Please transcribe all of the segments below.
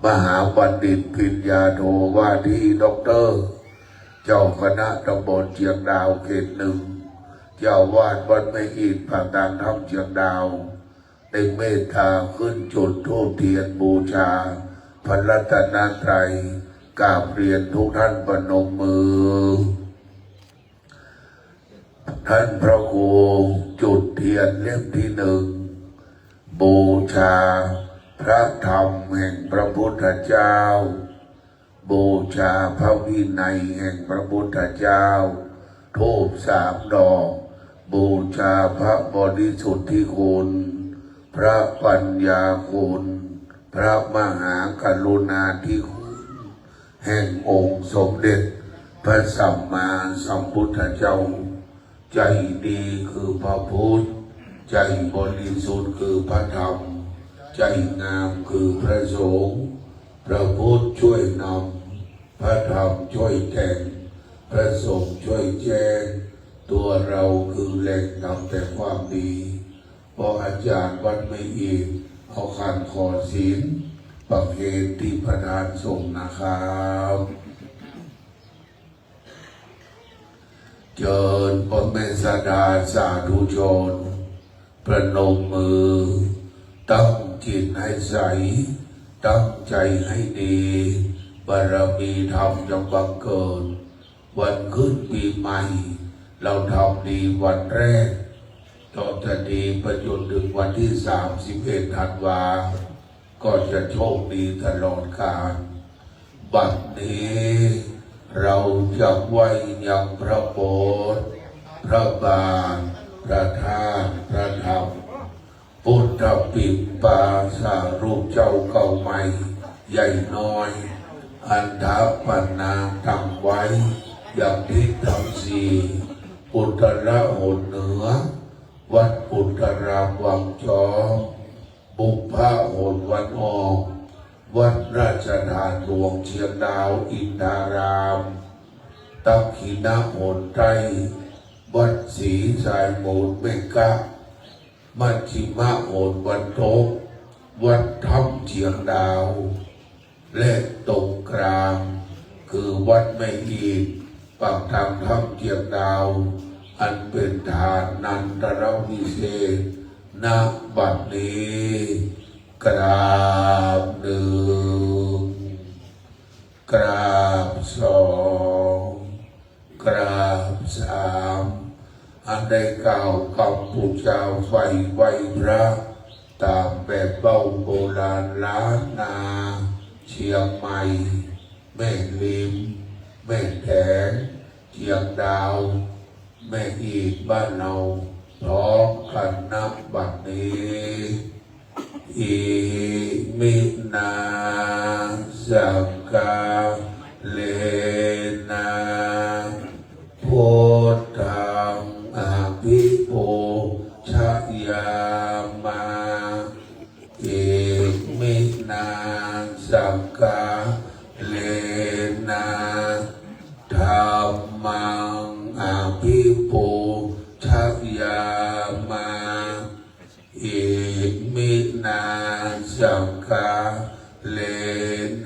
มหาบัณฑิตปิญญาโทว่าที่ด็อกเตอร์เจ้าคณะตำบลเชียงดาวเขตหนึ่งเจ้าวาดวัดแม่อิฐปากทางถ้ำเชียงดาวได้เมตตาขึ้นจุดธูปเทียนบูชาพระรัตนตรัยกราบเรียนทุกท่านประนมมือท่านพระครูจุดเทียนเล่มที่หนึ่งบูชาพระธรรมแห่งพระพุทธเจ้าบูชาพระวินัยแห่งพระพุทธเจ้าธูป3 ดอกบูชาพระบริสุทธิคุณพระปัญญาคุณพระมหากรุณาธิคุณแห่งองค์สมเด็จพระสัมมาสัมพุทธเจ้าใจดีคือพระพุทธใจบริสุทธิ์คือพระธรรมใจงามคือพระสงฆ์พระพุทธช่วยนำพระธรรมช่วยแทงพระสงฆ์ช่วยแจ้งตัวเราคือแหล่งนำแต่ความดีเพราะอาจารย์วัดไม่อีกเอาขันขอศีลประเคนที่ประธานส่งนะครับเจิญพระเมสสดาสาธุชนประนมมือตั้งจิตให้ใสตั้งใจให้ดีบารมีธรรมจงบังเกิดวันขึ้นปีใหม่เราทำดีวันแรกต่อจากนี้ไปจนถึงวันที่31 ธันวาก็จะโชคดีตลอดกาลบัดนี้เราจะไหว้ยังพระโบสถ์พระบาทพระธาตุพระธรรมพุทธปิฎปาสารูปเจ้าเก่าใหม่ใหญ่น้อยอันทปันนาตั้งไว้อย่างทิศทั้งสี่อุตระหนเหนือวัดอุตรามวังจอมบุพหนวันออกวัดราชธาหลวงเชียงดาวอินทารามตักขิณหนไตรวัดศรีสายมูลเมกะมัชชิมโหนวันโตวัดถ้ำเชียงดาวและตรงกลางคือวัดไม่อีกปากทางถ้ำเชียงดาวอันเป็นฐานนันตรวิเศษณบัดนี้กราบหนึ่งกราบสองกราบสามอันได้กล่าวคำพุทธเจ้าไฟไหวพระตามแบบเบ้าโบราณล้านนาเชียงใหม่แม่ริมแม่แถงเชียงดาวแม่อีกบ้านเราพร้อมกันนับบัดนี้อิมินาสังฆาเลนะพุทธังอภิปูชยามาอิมินาสังฆาเลนะธัมมังอภิปูชยามาอิมินาสังฆาเล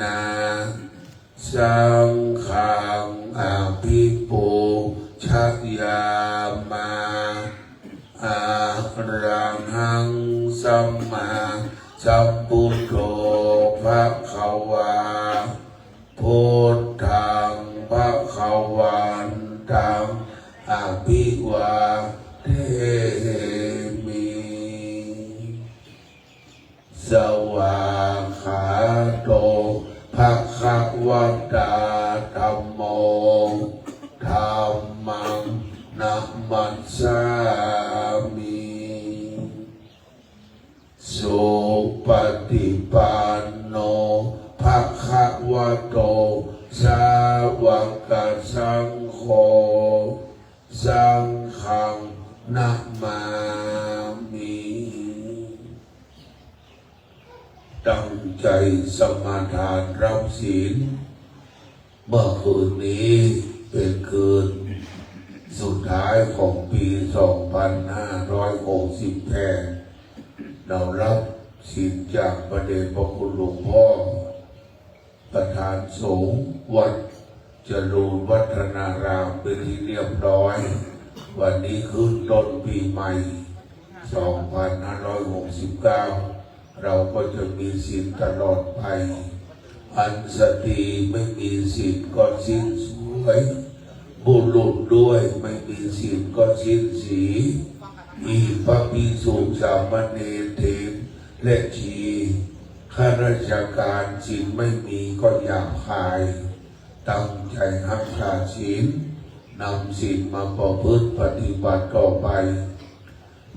นะสังฆังอภิปูชยามาอะระหังสัมมาสัมพุทโธภะคะวาพุทธังภะคะวันตังอภิวาเทมิสวากขาโตภะคะวะตาธัมโมธัมมังนัมมัสสามิสุปฏิปันโนภะคะวะโตสาวกสังโฆสังฆังนะมามิตั้งใจสมาทานรับศีลเมื่อคืนนี้เป็นคืนสุดท้ายของปี 2560 แทนเรารับศีลจากพระเดชพระคุณหลวงพ่อ านสูงวัดเจริญวัฒนารามเป็นที่เรียบร้อยวันนี้ขึ้นต้นปีใหม่ 2569 เราก็จะมีศีลตลอดไปอันสตรีไม่มีศีลก็สิ้นสวยบุรุษด้วยไม่มีศีลก็สิ้นสีอีพระภิกษุสามเณรเถรและชีข้าราชการศีลไม่มีก็หยาบคายตั้งใจรักษาศีลนำศีลมาประพฤติปฏิบัติต่อไป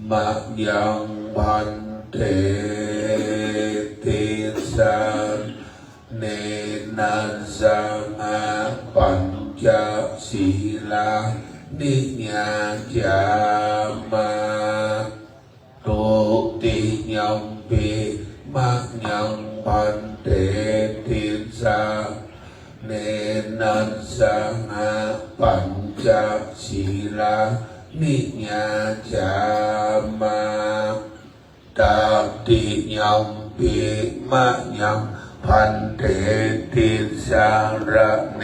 มะยังพันเตติสังเนนะสังอาปัญจศีลานิยาจามะโตติยัมปิมะยังพันเตติสังเนนะสังอาปัญจศีลานิยาจามะตาติยัมปิมะยังพันเตติสารเน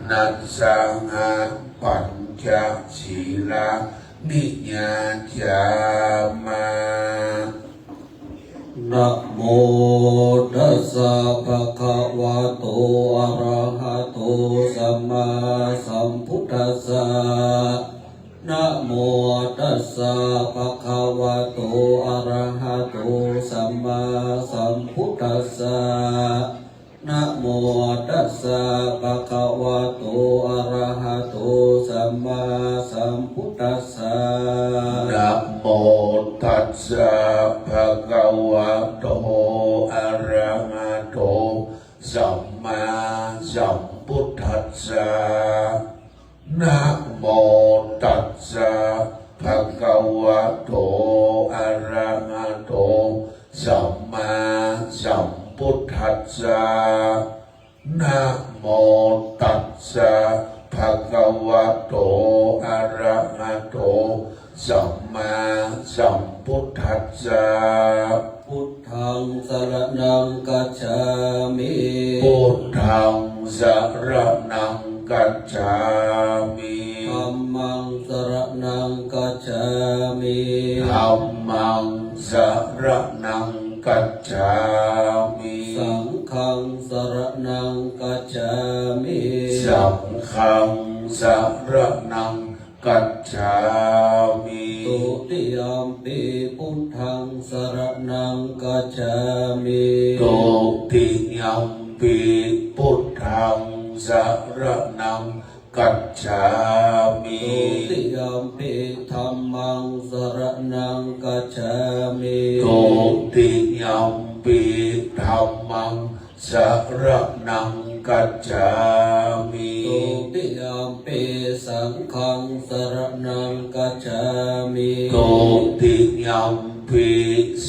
นัสสังอาปัญจศีลานิยาจามะนะโมตัสสะภะคะวะโตอะระหะโตสัมมาสัมพุทธัสสะนะโมตัสสะภะคะวะโตอะระหะโตสัมมาสัมพุทธัสสะนะโมตัสสะภะคะวะโตอะระหะโตสัมมาสัมพุทธัสสะนะโมตัสสะภะคะวะโตอะระหะโตสัมมาสัมพุทธัสสะนะโมตัสสะภะคะวะโตอะระหะโตสัมมาสัมพุทธัสสะนะโมตัสสะภะคะวะโตอะระหะโตสัมมาสัมพุทธัสสะพุทธังสรณังกัจฉามิพุทธังสรณังกัจฉามิธัมมังสรณังกัจฉามิธัมมังสรณังกัจฉามิสังฆังสรณังกัจฉามิสังฆังสรณังกัจฉามิตุติยัมปิพุทธังสรณังกัจฉามิตุติยัมปิพุทธังสรณังกัจฉามิตุติยัมปิธัมมังสรณังกัจฉามิตุติยัมปิธัมมังสรณังกัจฉามิตุติยัมปิสังฆังสรณังกัจฉามิตุติยัมปิ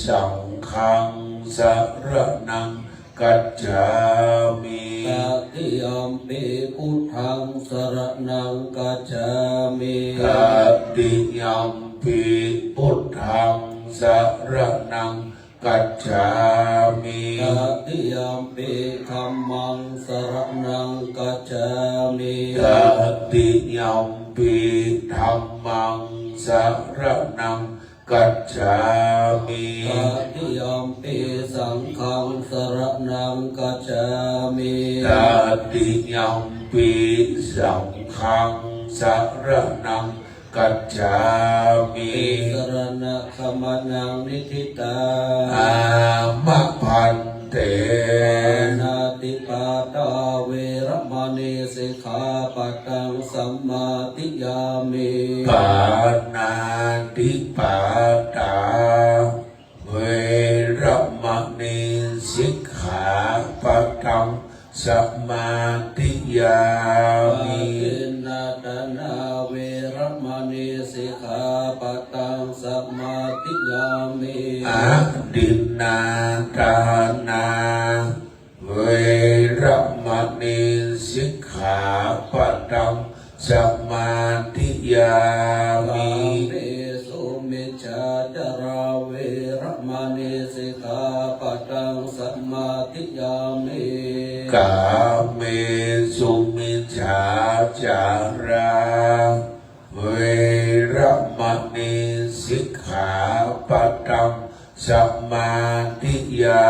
สังฆังสรณังกัจฉามิตติยัมปิพุทธังสรณังกัจฉามิตติยัมปิพุทธังสรณังกัจฉามิตติยัมปิธัมมังสรณังกัจฉามิตติยัมปิธัมมังสรณังกัจฉามิตติยัมปิสังฆังสรณังกัจฉามิตติยัมปิสังฆังสรณังกัจฉามิสรณะขมานังนิทิตาอามะพันเตนาติปาตาเวรมณีสิกขาปัตตังสัมมาทิยามิปานาติปาตาเวรมณีสิกขาปัตตังสัมมาทิยามินาตนาเวรมณีสิกขาปัตตังสัมมาทิยามิอะดินนาทานาเวรมณีสิกขาปัตตังสัมมาทิยามิเปสุมิจฉาจาราเวรมณีสิกขาปัตตังสัมมาทิยา มิ กาเมสุมิจฉาจาราเวรมณีสิกขาปะทังสมาธิยา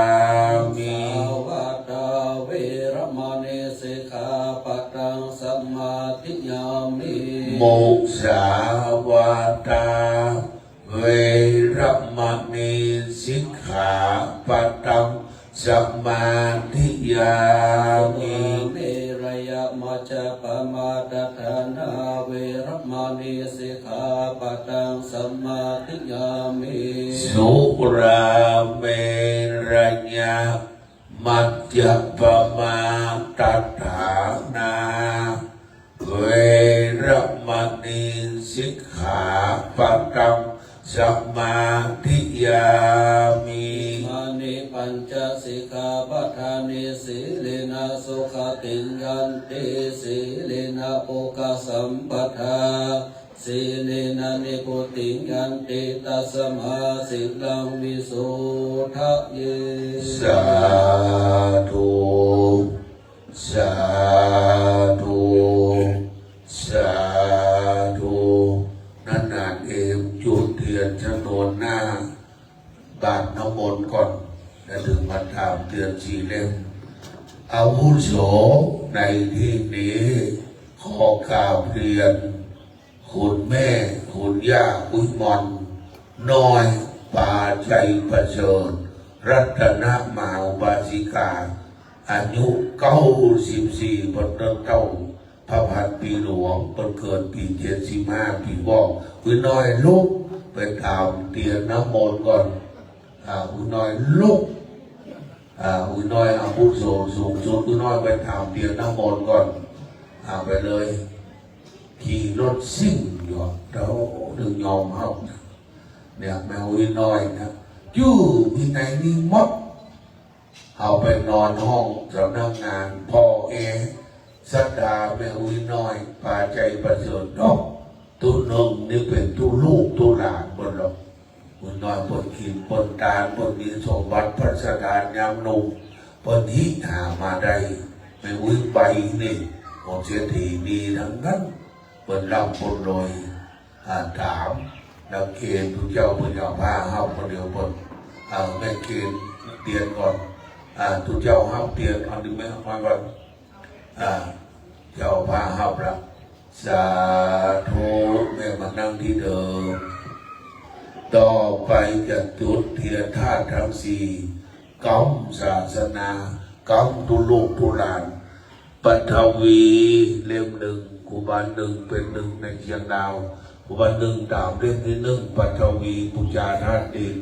มิ สาวตาเวรมณีสิกขาปะทังสมาธิยามิ มุสาวาตาเวรมณีสิกขาปะทังสมาธิยามิ เมรยมัจจปมาทฐานาเวรมณีสิกขาปะทังสมาธิยามิ สุราเมรยะมัจจปมาตฐานาเวรมณีสิกขาปะทังสมาธิยามิ มานิปัญจสิกขาปทานิสีเลนะสุขติยันติสีเลนะโภคสัมปทาสีเลนะนิพุติยันติตัสมาสิลังวิสุทะเย สาธุสาธุสาธุนานๆเองจุดเทียนชนวนหน้าบาทน้ำมนต์ก่อนและถึงมาถามเตือนสีเล่มอาวุโสในที่นี้ขอกล่าวเรียนคุณแม่คุณย่าคุณมอนน้อยป่าใจประเสริฐรัตนมาอุบาสิกาอายุ94ปีเต้าพระพันปีหลวงเกิดปี75ปีวอกคุณน้อยลุกไปถามเตียนน้ำมนต์ก่อนคุณน้อยลุกคุณน้อยอาวุโสสูงสุดคุณน้อยไปถามเตียนน้ำมนต์ก่อนไปเลยขี่รถซิ่งอยู่แล้วดึงยอมเขาเนี่ยแมววิน้อยนะยู่ที่ไหนนี่มดเอาไปนอนห้องสำนักงานพ่อสัตดาแมววิน้อยพาใจประเสริฐดอกตัวหนึ่งนี่เป็นตัวลูกตัวหลานบนหรอกวิน้อยบนขีดบนตาบนมีสมบัติพัสดานยามนุ่มบนหิหามาได้แมววิใบนี่ของเสียทีดีทั้งนั้นบนลำบนลอยถามนักเกณฑ์ทุกเจ้าพระเจ้าพาเข้าคนเดียวบนแม่เกณฑ์เตียนก่อนทุกเจ้าเข้าเตียนอันนี้ไม่มาก่อนเจ้าพาเข้าละสาธุแม่มานั่งที่เดิมต่อไปจะจุดเทียนธาตุทั้งสี่ก้มศาสนาก้มตุลูกตุลานปัทวีเล่มหนึ่งกุบาลหนึ่งเป็นหนึ่งในเชียงดาวกุบาลหนึ่งตามเล่มที่หนึ่งปัทวีปุจาธาตุดิน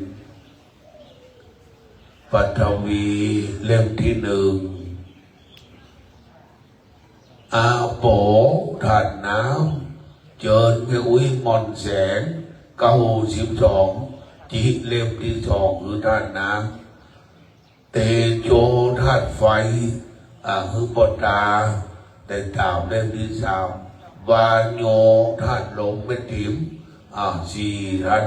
ปัทวีเล่มที่หนึ่งอาโปธาตุน้ำเจิญเมวิมอนแสง92จิเล่มที่สองคือธาตุน้ำเตโชธาตุไฟคือปตาแต่ตามเล่มที่สามวาโยธาตุลมเป็นถิมสี่ท่าน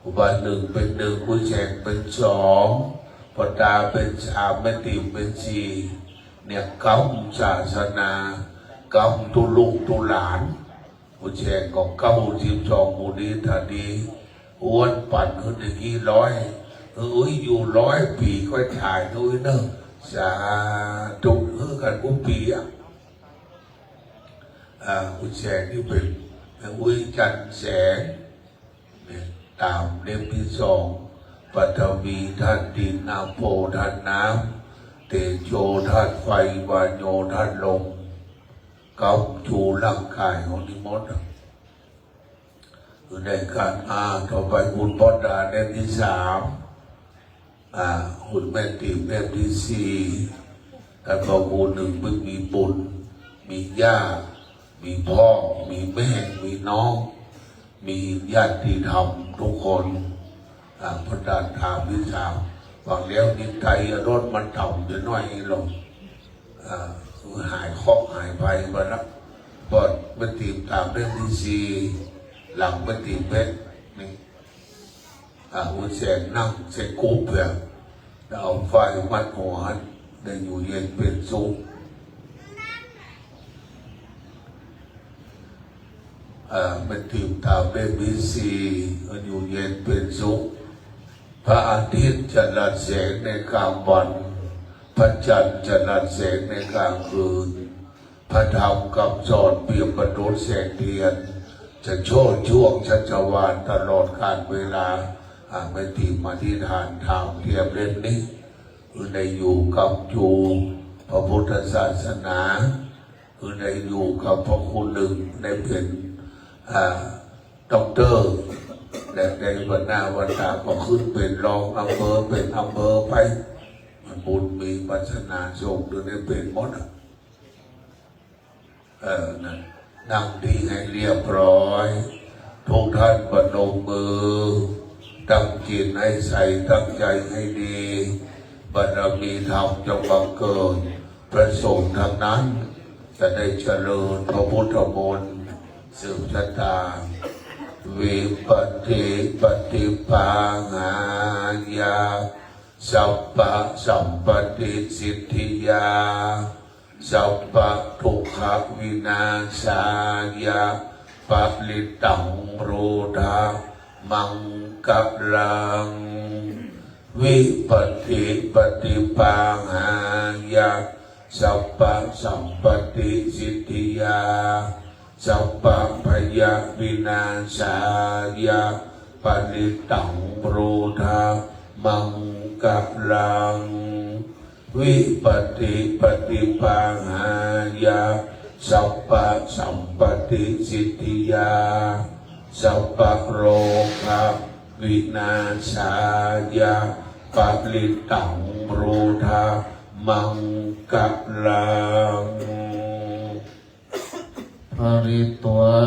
อุบาหนึ่งเป็นหนึ่งกุแสงเป็นสองปตาเป็นสามเป็นถิมเป็นสี่เนี่ยกรรมศาสนากรรมตุลุกตุหลานกุแสงของ92มูนีธานีอ้วนปั่นขึ้นอีก100อยู่100 ปีค่อยถ่ายด้วยเนอะสาธุกันกุปีกุแสงนี่เป็นจันแสงตามเล่มที่สองปัทวีธาตุดินอาโปธาตุน้ำเตโชธาตุไฟวาโยธาตุลมเก้าจูร่างกายของนิมนต์คือในการต่อไปคุณพ่อดาเล่มที่สามคุณแม่ติ๋มเล่มที่สี่แล้วก็หมู่หนึ่งมึงมีบุญมีย่ามีพ่อมีแม่มีน้องมีญาติธรรมทุกคนพระดาถามวิสาวฟังแล้วนิสัยรถมันต่ำจะน้อยลงหายเคราะห์หายภัยมาแล้วบอดมันตีตามเรื่องที่สี่หลังมันตีเพชรนี่หัวแสงนั่งเสกกูเปลือกแล้วเอาไฟมัดหัว ได้อยู่เย็นเป็นสุขเป็นทีมตามได้มีสีอยู่เย็นเป็นสุขพระอาทิตย์จะรัดแสงในกลางวันพระจันทร์จะรัดแสงในกลางคืนพระธรรมคำสอนเปรียบประดุจแสงเทียนจะโชดช่วงชัชวาลตลอดกาลเวลาไม่ตีมาที่ฐานทางเทียมเล่นนี้ได้อยู่กับจูพระพุทธศาสนาได้อยู่กับพระคุณหนึ่งได้เป็นด็อกเตอร์และในวันหน้าวันตาก็ขึ้นเป็นรองอำเภอเป็นอำเภอไปบุญมีปัญนาส่งหรือได้เป็นหมดนั่งดีให้เรียบร้อยทุกท่านประนมมือตั้งจิตให้ใส่ตั้งใจให้ดีบารมีธรรมจงบังเกิดประสงค์ทั้งนั้นจะได้เจริญพระพุทธมนต์สืบชะตาวิปติปฏิปางายาสัพพะสัมปติสิทธิยาสัพพะทุกขวินาศายาปะลิตังโรธามังกัปลังวิปติปฏิปางายาสัพพะสัมปติสิทธิยาสัพพะพยาวินาศายาปะลิตังโรธามังกัปลังวิปติปฏิปางายาสัพพะสัมปติสิทธิยาสัพพะโรคะวินาศายาปะลิตังโรธามังกัปลังภริตวา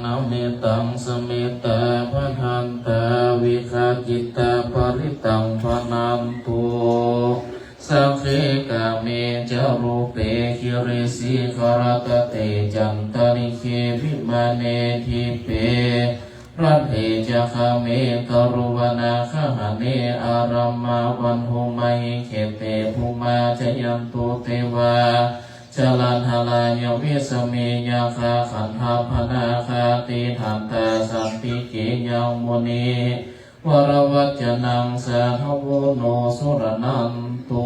นามิตังสมิตาพหันตาวิคาจิตาภริตังพนันตุสัพเพกาเมจารูเปคิริสิขรตเตจันตริเควิมาเนทิเปรัตเถจะคาเมตรุวนาคหเนอารัมมาวันหุมัยเขเตภูมาจยันตุเตวาจลันหลายวิสเมยาคาขันธาพนาคาติทันตาสัมปิเกยังมุนีวรวัจนังสาธโวโนสุรนันตุ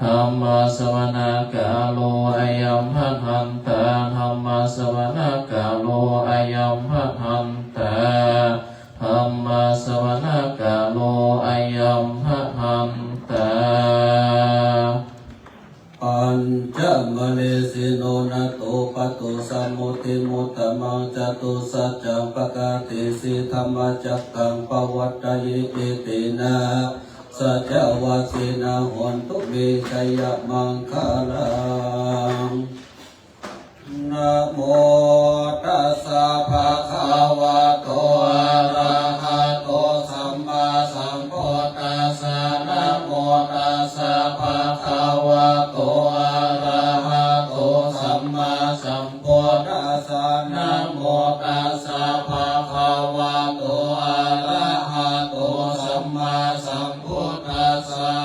ธรรมสวนา กาโลอายัมหัทันตาธรรมสวนา กาโลอายัมหัทันตาธรรมสวนา กาโลอายัมหัทันตาปัญจมเลสิโนนาโตปตุสัมมุติมุตตมังจตุสัจจังปกาติสิธรรมจักตังปวัตตยิติตินาสัจวาสินาหนตุเบชยมังคาลังนะโมตัสสะภะคะวะโตอะระหะโตสัมมาสัมพุทธัสสะนะโมตัสสะภะคะวะโตอะระหะโตสัมมาสัมพุทธัสสะนะโมตัสสะภะคะวะโตอะระหะโตสัมมาสัมพุทธัสสะ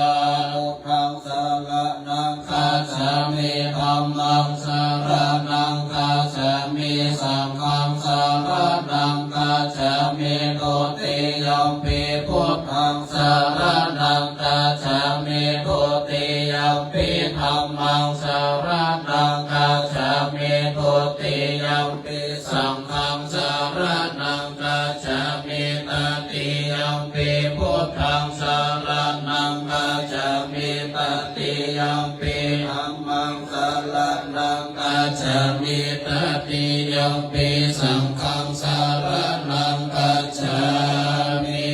พุทธังสรณังคัจฉามิธัมมังสรณังคัจฉามิสังฆังสรณังคัจฉามิตุติยัมปิพุทธังสรณังคัจฉามิตุติยัมปิธัมมังสรณังคัจฉามิตุติยัมปิสังฆังสรณังคัจฉามิตติยัมปิพุทธังสรณังคัจฉามิตติยัมปิธัมมังสรณังคัจฉามิตติยัมปิสังฆังสรณังคัจฉามิ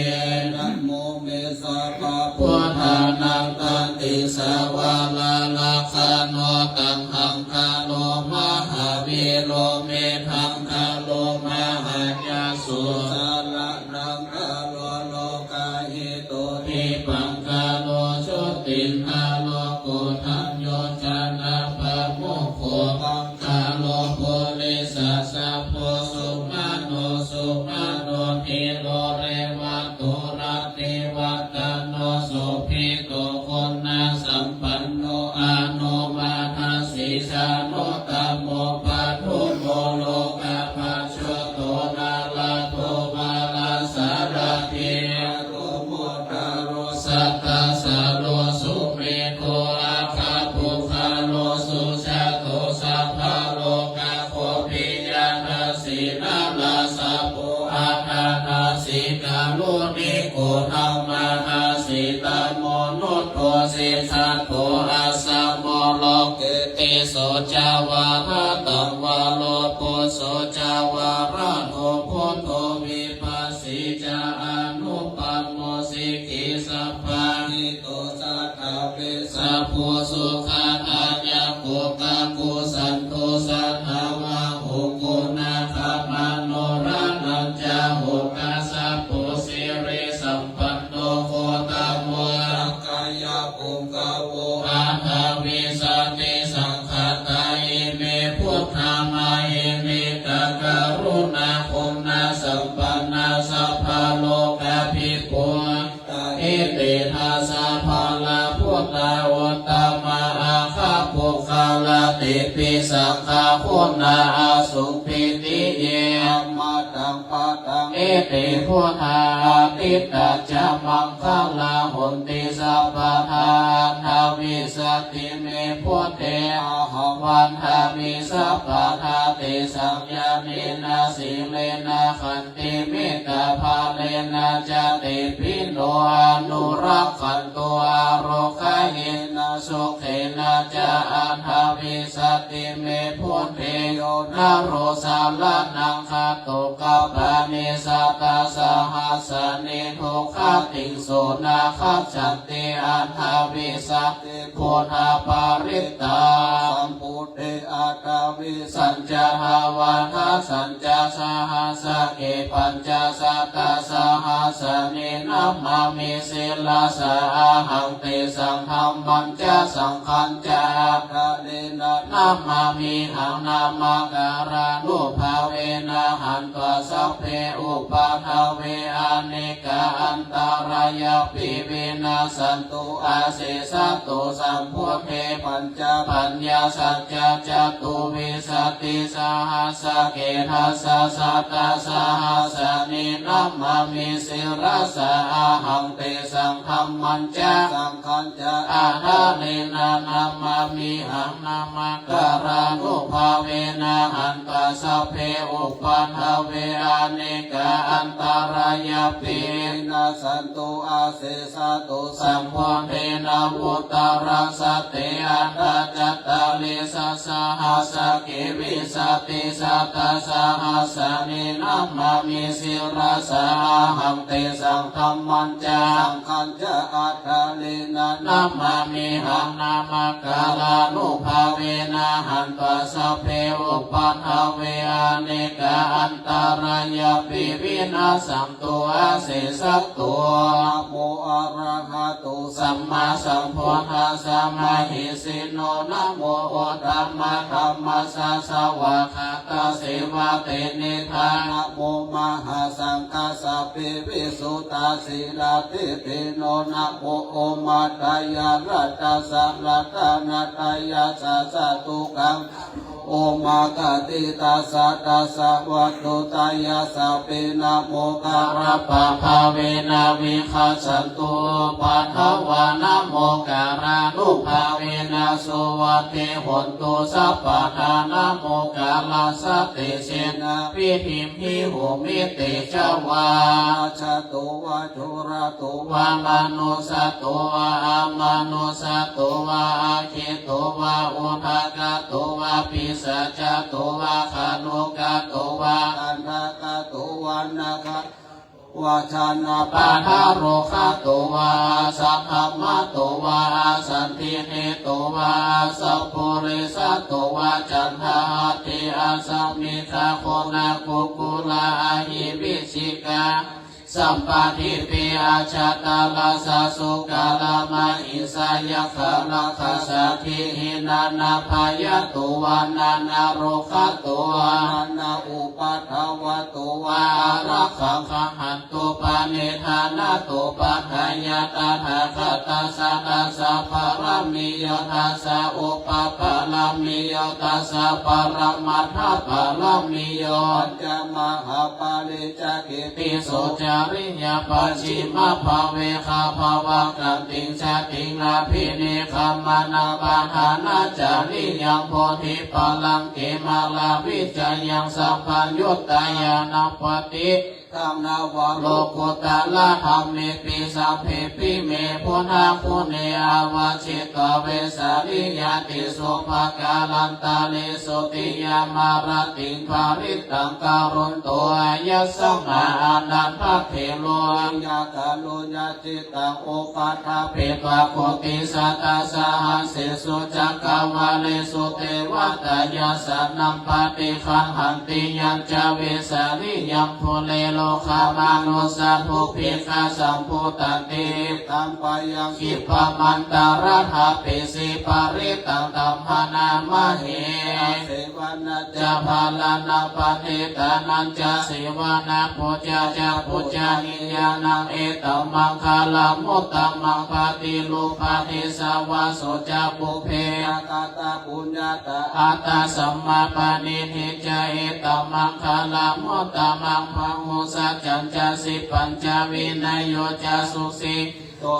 นะโมเมสะภะพุทธานังตันติสาวาลาลักขโนตังหังคาโลมหาวิโลเมทังคาโลมหายาสุสารนังคาโลโลกาหิโตทิปังคาโลชุตินคาโลกุทัญโยจานะปะโมกโขปังคาโลโพลิสัสสะโพสุมาโนสุมาโนทิโลเรวัตุระติวัตโนสุภิโตคนนาสัมปะ โนอนุมาทัสสิสานุตโมปัทธุโมโลกาภัสสโตนาลาโทมาลาสารทิโรโมตารโรสัตตาสาโลสุเมโกอาคาภูคาโลสุชาโตสัพพะโลกาโคปิยานาสีนาลาสาโพอาทานาสีกาลุนิโกธรรมานาสีตาโมนุตโตสิสัตโตอาสาโมโลเกติโสจาวาระตังวาโลปุโสจาวาระโนพุทโธวิปัสสิจาอนุปัมโมสิกิสัพพานิโตสัทธาเปสัพพุสุขาทายาปุกากุสันโตสัทธาวาหุกุนาคามโนรานัญจาหุกาสัพพุสิริสัมปันโนโคตโมสักกายปุงกาโวอาทาวิสติสังขตาอิเมพุทธามาอิมิตากรุณาคุณนาสัมปันนาสัพพะโลกาภิปุตาอิติทัสสะภาลาพุทธาอุตตมาอาคาปุคาลาติปิสังฆาคุณาอาสุปิติเยมาตังปะตังเอติพุทธาติตาจามังคลาหุนติสัพพะทานาวิสติเมพุทเทอาหังวันทามิสัพพะทาติสังยานินาสิเลนะขันติมิตาภาเลนะจติปิโนอนุรักขันตัวโรคาเยนะสุเขนะจะอันทาวิสติเมพุทเทโยนาโรสาลนังคาตุกัปปานิสัตตาสหัสสนิทุกขติโสนาคัจฉันติอันทาวิสติพุทธาปาริตตาสัมพุทเทอาตาวิสัญจหาวาทาสัญจสหัสเกปัญจสัตตาสหัสนินัมมามิศิลาสาหังติสังฆัมมัญจสังขัญจาทะเลนะนัมมามิหังนามการานุภาเวนะหันตสัพเพอุปาทาเวอเนกาอันตารายาปิเวนะสันตุอาเสสัตตุสัมพุทเทปัญจปัญญาสัจจะจตุวิสติสหัสเกทัสสะสัตตาสหัสนินัมมามิศิรัสสะหังเตสังฆัมมัญจสังขัญจอาทาเลนะนัมมามิหังนามการานุภาเวนะหันตสัพเพอุปัฏฐเวอเนกาอันตารายาปินะสันตุอาเสสะตุสัมพุทเทนะพุตตารัสเตอันตจัตตาลิสัสสะหัสเกวิสติสัตตาสหัสนินัมมามิศิรัสสะหังเตสังฆัมมัญจสังขัญจอัฏฐาเลนะนัมมามิหังนามการานุภาเวนะหันตสัพเพอุปัฏฐเวอเนกาอันตารายาปิวินาสัมตุอาเสสัตตุนะโมอะระหะโตสัมมาสัมพุทธัสสะมะหิสิโนนะโมธัมมะธัมมัสสะสวะคาตาเสวะเตนิทานะโมมหาสังฆสัพเพวิสุตตาสีลาติปิโนนะโมโอมาตายารัตตาสัมรัตตานาตายาสัสสะตุกังโอมากติตาสัตตาสวัตตุตายาสัพเพนะโมการะปะภาเวนะวิคัสสันตุปัทวานะโมการานุภาเวนะสุวัตเทหนตุสัพพะทานะโมกาลาสติเสนะวิธิมหิหุมิติจวาชตุวะทุระตุวามนุสตุวะอามนุสตุวะอาคิตุวะอุทากตุวะปิสัจจตุวะคานุกตุวะอันทกตุวะนาคาวาชานาปาทาโรคาตุวาสัพพมะตุวาสันติเนตุวาสัพพุริสัตตุวาจันทาติอาสัมมิทาโคนาคุกุลาหิวิชิกาส สัมปทิปิอาชาตาลาสาสุกาลามาอิสายะขะลักขสัทธิหินานาพายะตุวานานาโรคตุวานาอุปัฏฐวตุวารักขังขังหันตุปานิธานาตุปัฏฐายะตาภะคะตาสะตัสสะภะระมิโยตัสสะอุปปะละมิโยตัสสะปะระมัทถะปะละมิโยจะมหาปาลิจักขิติโสจาริยปัจฉิมภาเวคาภาวะกันติงชาติงนาภิเนคัมมานาปาทานาจาริยังโพธิปัลลังเกมาลาวิจายังสัพพัญญุตตายานาปติธรรมนาวโลกุตละธรรมเมปิสัพเพปิเมพุทธาพุเนอาวาชิตเวสาริยติสุภกาลันตาเลสุติยามารติงภาริตังการุณตัวยัสสงาอานันทเทโลยากาลุญาจิตังโอปัฏฐาเพปะโคติสัตตาสหัสเสสุจักขวาเลสุเทวตายาสนัมปฏิคันหันติยัญจเวสาริยัมพุเลโลคามานุสัพพุภิกขาสัมพุตันติตัมปะยังคิปะมันตารัฐาปิสิปาริตังตัมภนามะเหเสวนาจะภาลานาปฏิตานันจะเสวนาปุจจาจะปุจจานิยานังเอตมังคาลามุตตมังปฏิลูปฏิสาวาโสจะปุเพกาตาปุญญาตาอัตตาสัมมาปณิทิจเอตมังคาลามุตตมังพังมุสัจจัญจสิปัญจวินัยโยจะสุสิ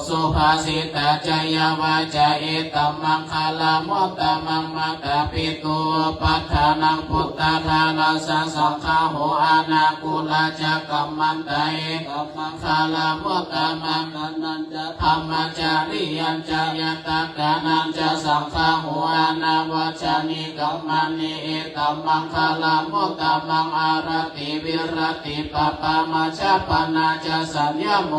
สุภาษิตาจยาวาจาเอตมังคาลามุตตมังมัตตปิตุปัฏฐานังพุทธทานาสังสังฆาโหอานากุลาจักกัมมันตะเอตมังคาลามุตตมังนันจะธรรมจาริยัญจายตากานันจะสังฆาโหอานาวัจานิกัมมันนิเอตมังคาลามุตตมังอารติวิรติปปามาชาปนาจะสัญญโม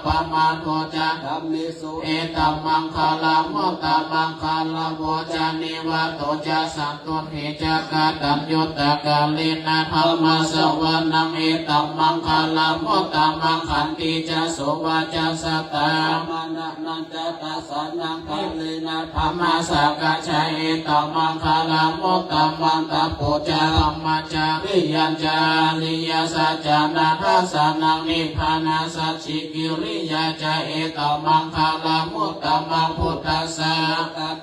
ปมาโทจะธัมมิสุเอตัมมังคาลามุตตมังคาลาโวจานิวะโตจะสันตุหิจักตัญยุตตะกาลินาธรรมสวรนังเอตัมมังคาลามุตตมังขันติจะโสวาจะสตามานะนันจะตัสสะนังคาลินาธรรมสักกะชะเอตัมมังคาลามุตตมังตะปุจจาธรรมจาริยัญจาริยสัจจานาทัสสะนังนิพพานาสัจฉิกิริยาจาเอตัมมังคาลามุตตมังพุทธัสสะ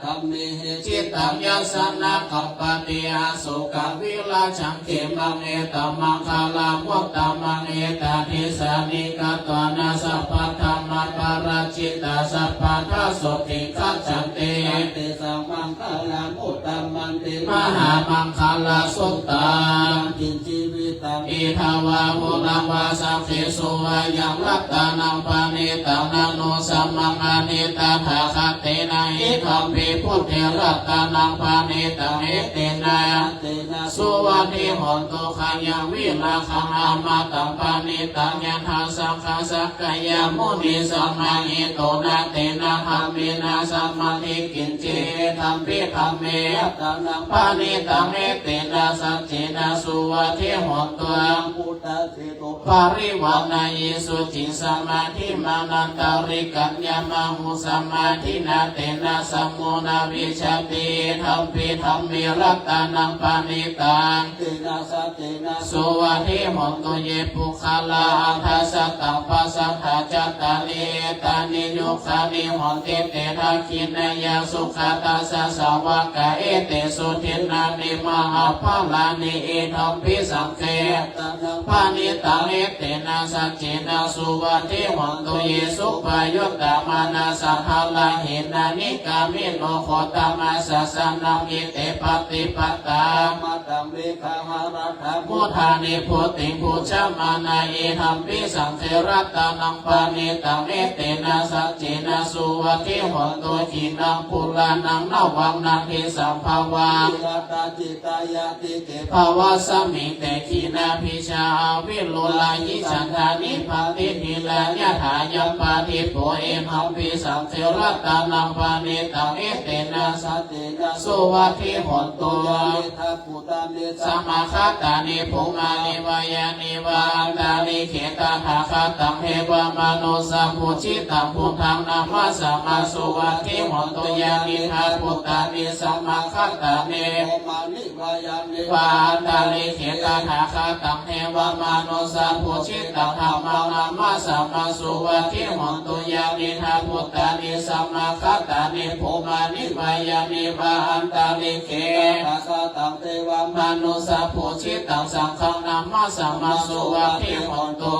ธัมมิหิจิตตังยัสสนะกัปปติอาสุขวิลาชังเขมังเอตัมมังคาลามุตตมังเอตทิสานิกาตวนาสัพพะธรรมปาราจิตาสัพพะทัสสุติขัจฉันติติสัมมังคาลามุตตมังติมหามังคาลาสุตตังกินจีวิตังอิทาวาหุลังวาสัพเพสุวายังรัตตานังปานิตังนานุสัมมังอานิตาภาคตินาอิคัมปิพุทธิรัตตานังปานิตังเอตินาสุวัติหนตุขันยังวิลาคังอามาตังปานิตังยันทาสังฆสักกายามุนิสัมมาหิโตนาเตนะธรรมินาสัมมาทิกินเจธรรมปิธรรมเมตานังปานิตังเอตินาสัจจินาสุวัติหนตุพุทธสิตุปาริวานายิสุจิสมาธิมานันตาริกัญญามาหุสมาธินาเตนะสัมโมนาวิชติธรรมปิธรรมิรัตตานังปานิตังเตนะสัจเจนะสุวัติหนตุเยปุคาลาอัฏฐสัตตังปัสสัทธาจัตตานิตานิโยคานิหนติเตระคินายาสุขตัสสะสาวกะเอเตสุทินานิมหาภาลานิเอธัมปิสังเกตนังปานิตังเอเตนะสัจเจนะสุวัติหนตุเยสุปยุตตามานาสัพพะลาหินานิกามิโนโคตมัสสะสนังอิเตปฏิปัตตามาตังเวคาหารัตถะมุทานิพุติพุชมานาเอธัมปิสังเทรัตตานังปานิตังเอเตนะสัจเจนะสุวัติหนตุขีนังปุรานังนวังนังทิสัมภวังจิตายาติเกภาวะสมิงเตขี นาภิชาวิโลลายิฉันทานิภังติหิลายะถายาปาติโพเอมังปิสังเทระตานังปานิตังเอเตนะสัตเตนะสุวัติหนตุสัมมาคัตตานิภูมานิวายานิวาอันตานิเขตาภาคัตตังเทวามโนสัมพุชิตังพุทธังนามาสัมมาสุวัติหนตุยานิทาพุตตานิสัมมาคัตตานิวาอันตานิเขตาภาคัตตังเทวามโนสัมพุชิตังธรรมังนามาสัมมาสุวัติหนตุยานิทาพุตตานิสัมมาคัตตานิภูมานิวายานิวาอันตานิเขตาตังเทวามโนสัมพุชิตังสังฆังนามาสัมมาสุวัติหนตุ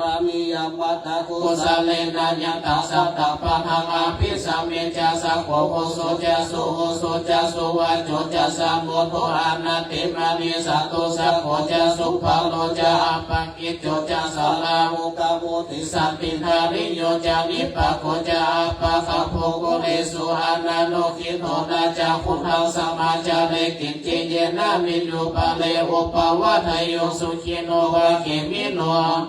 รามิยมัตตกุสเลนะยัตตาสัตตปะทังอภิสัมเมจะสัพพโอโสจะสุโอโสจะสุวัจโจจะสัมโมโทอานาติมานิสัตตุสัพพจะสุภะโลจะอัปปังกิจโจจะสลามุกาโมติสัตตินทาริโยจะนิปะโคจะอัปปะคะโพโกเรสุอานาโนคิโนนาจะพุทธังสัมมาจาเรกิจเจเยนะมิโยปะเลโอปะวะทายโยสุขิโนวะเขมิโน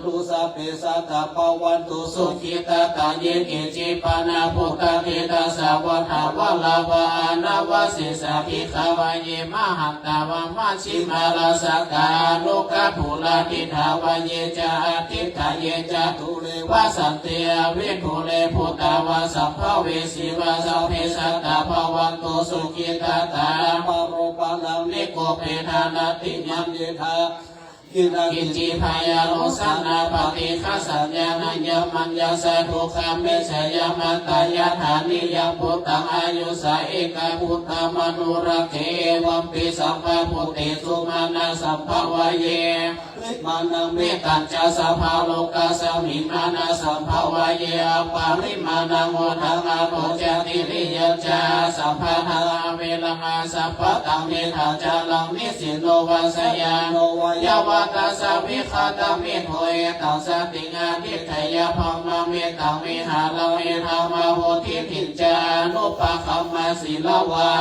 ตุสัพเพสัตตะปวันตุสุขิตาตาเยเกจิปานาพุทธเทตาสาวะทาวะลาวะอานาวะสิสาภิขาวะเยมหัตตาวะมัชฌิมาลาสกาโลกะภูลาทิทาวะเยจะอาทิทาเยจะทุเลวะสันเตเวทุเลพุตตาวะสัพพเวสีวะสัพเพสัตตะภวันตุสุขิตาตาปโรปะนังนิโกเปทานาติยัมเยธากิจิพายาโลสันาปฏิฆาสัญญาณยามัญญาสะทุขามิสยามัตตายาฐานิยาพุทธังอายุสาเอกาพุทธมนุระเกวัมปิสัมภพุทธิสุมาณสัมภวะเยมานังเมตัญจสัพพะโลกาสมิมานาสัมภวะเยปาริมานังโหทังอาโภจติริยจาสัพพะทาเวลังอาสัพพะตังเมธาจาลังนิสิโนวัสยาโนวยาวาตาสาวิคาตามิโหเอตังสติงานิทยาภัมมาเมตังมิหาลังเอธรรมโหทิทิจานุปะคัมมาศิลาวา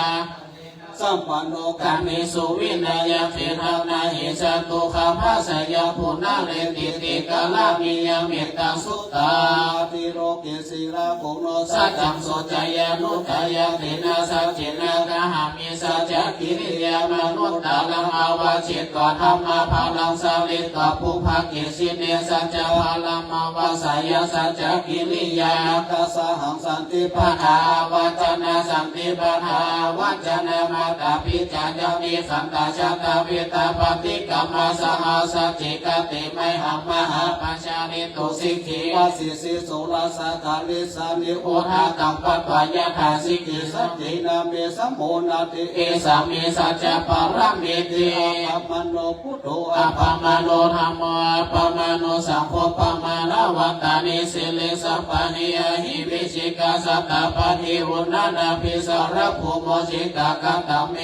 สัมปันโนกามิสุวินัยเขหังนาหิจตุขาภาสยาภูนาเลติติกาลามิยเมตตาสุตตาติโรกิศิลาภุโนสัจจังโสจายานุทายาตินาสัจเจนากะหามิสัจจกิริยามนุตตาลังอาวาชิตตธรรมาภาลังสาลิตปุภกิสิเนสัจจภาลังมาวาสายาสัจจกิริยาคัสหังสันติปัฏฐาวาจนะสันติปัฏฐาวาจนะมาตาปิจายามิขันตาชาตาวิตาปฏิกรรมสหสัจจิกติไมหังมหาปัญชานิตุสิกขีวสิสิสุลาสัทาลิสานิโอทาตังปัตวายาธาสิกิสัจจินามิสัมโมนาติเอสามิสัจจะปรมิติอัปปมโนพุทโธอัปปมโนธรรมอัปปมโนสังโฆปมาณวัตตานิสิลิสัพพะนิยหิวิชิกาสัตตปะทิอุณนานาภิสารภูโมชิตากตเม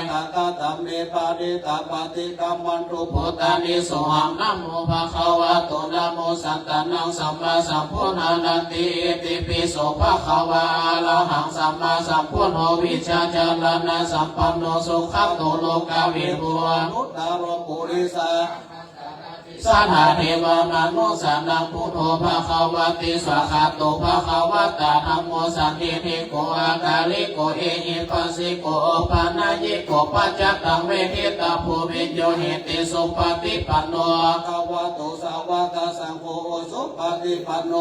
ตตะเมปาริตาปฏิกรรมันตุพุทธานิสุหังนะโมภะคะวะโตนะโมสัตตานังสัมมาสัมพุทธานันติติปิโสภะคะวะอะระหังสัมมาสัมพุทโธวิชชาจารณะสัมปันโนสุขโตโลกาวิทูนุตตะโรปุริสาสัทธาเทวมนุสานังพุทโธภะคะวะติสวะคาโตภะคะวะตาธัมโมสันติเทโกอากาลิโกเอหิปัสสิโกปานายิโกปัจจตังเวทิตาภูมิโยหิติสุปฏิปันโนภะคะวะโตสาวกสังโฆสุปฏิปันโน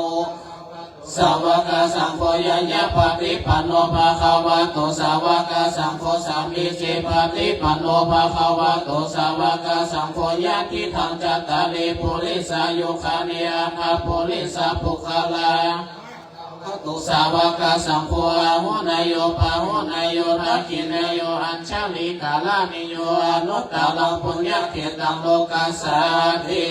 สาวกสังโฆยัญญปฏิปันโนภะคะวะโตสาวกสังโฆสามิจิปฏิปันโนภะคะวะโตสาวกสังโฆญาติทังจัตตาริปุริสายุคานิอาภาปุริสาภุคลาตุสาวกสังโฆอาหุนายโยปาหุนายโยทักขินายโยอัญชลิกาลานิโยอนุตตะลังปุญญเขตังโลกัสสาธิ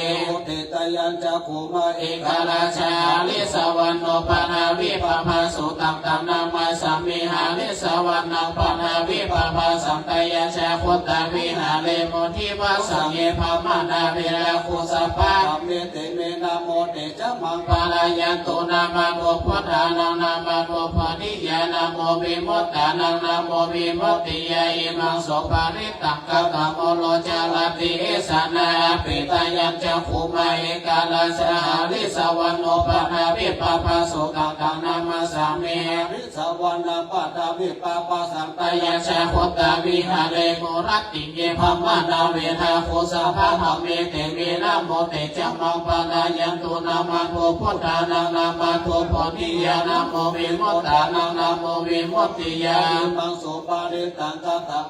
เตตยัญจะภูมาเอกราชาลิสวรรณโนปนาวิปภาสุตังตังนามาสัมมิหาลิสวรรณังปนาวิปภาสัมตยชาพุตตวิหาเลโมทิวาสังเยภามานาเวราคุสปะเมเตเมนะโมเตจะมังปาลายันตุนามาโมพุทธา นังนามาโมปนิยานะโมวิมุตตานังนะโมวิมุตติยาอิมังโสภาริตังกะตะโมโลจาลติเอสานาปิตายัญจะภูมาเอกาลาสหาริสวรรณโนปนาวิปปะโสตังตังนามาสามิริสวรรณปะตาวิปปะสังตายาชาโคตาวิหาเรโมรัตติเยภมะนาเวทาโคสะภะธรรมเมเตเวนะโมเตจัมมังปะนายันตุนามาโทพุทธานังนามาโทโพธิยานะโมวิมุตตานังนะโมวิมุตติยามังโสปาริตังกะตะ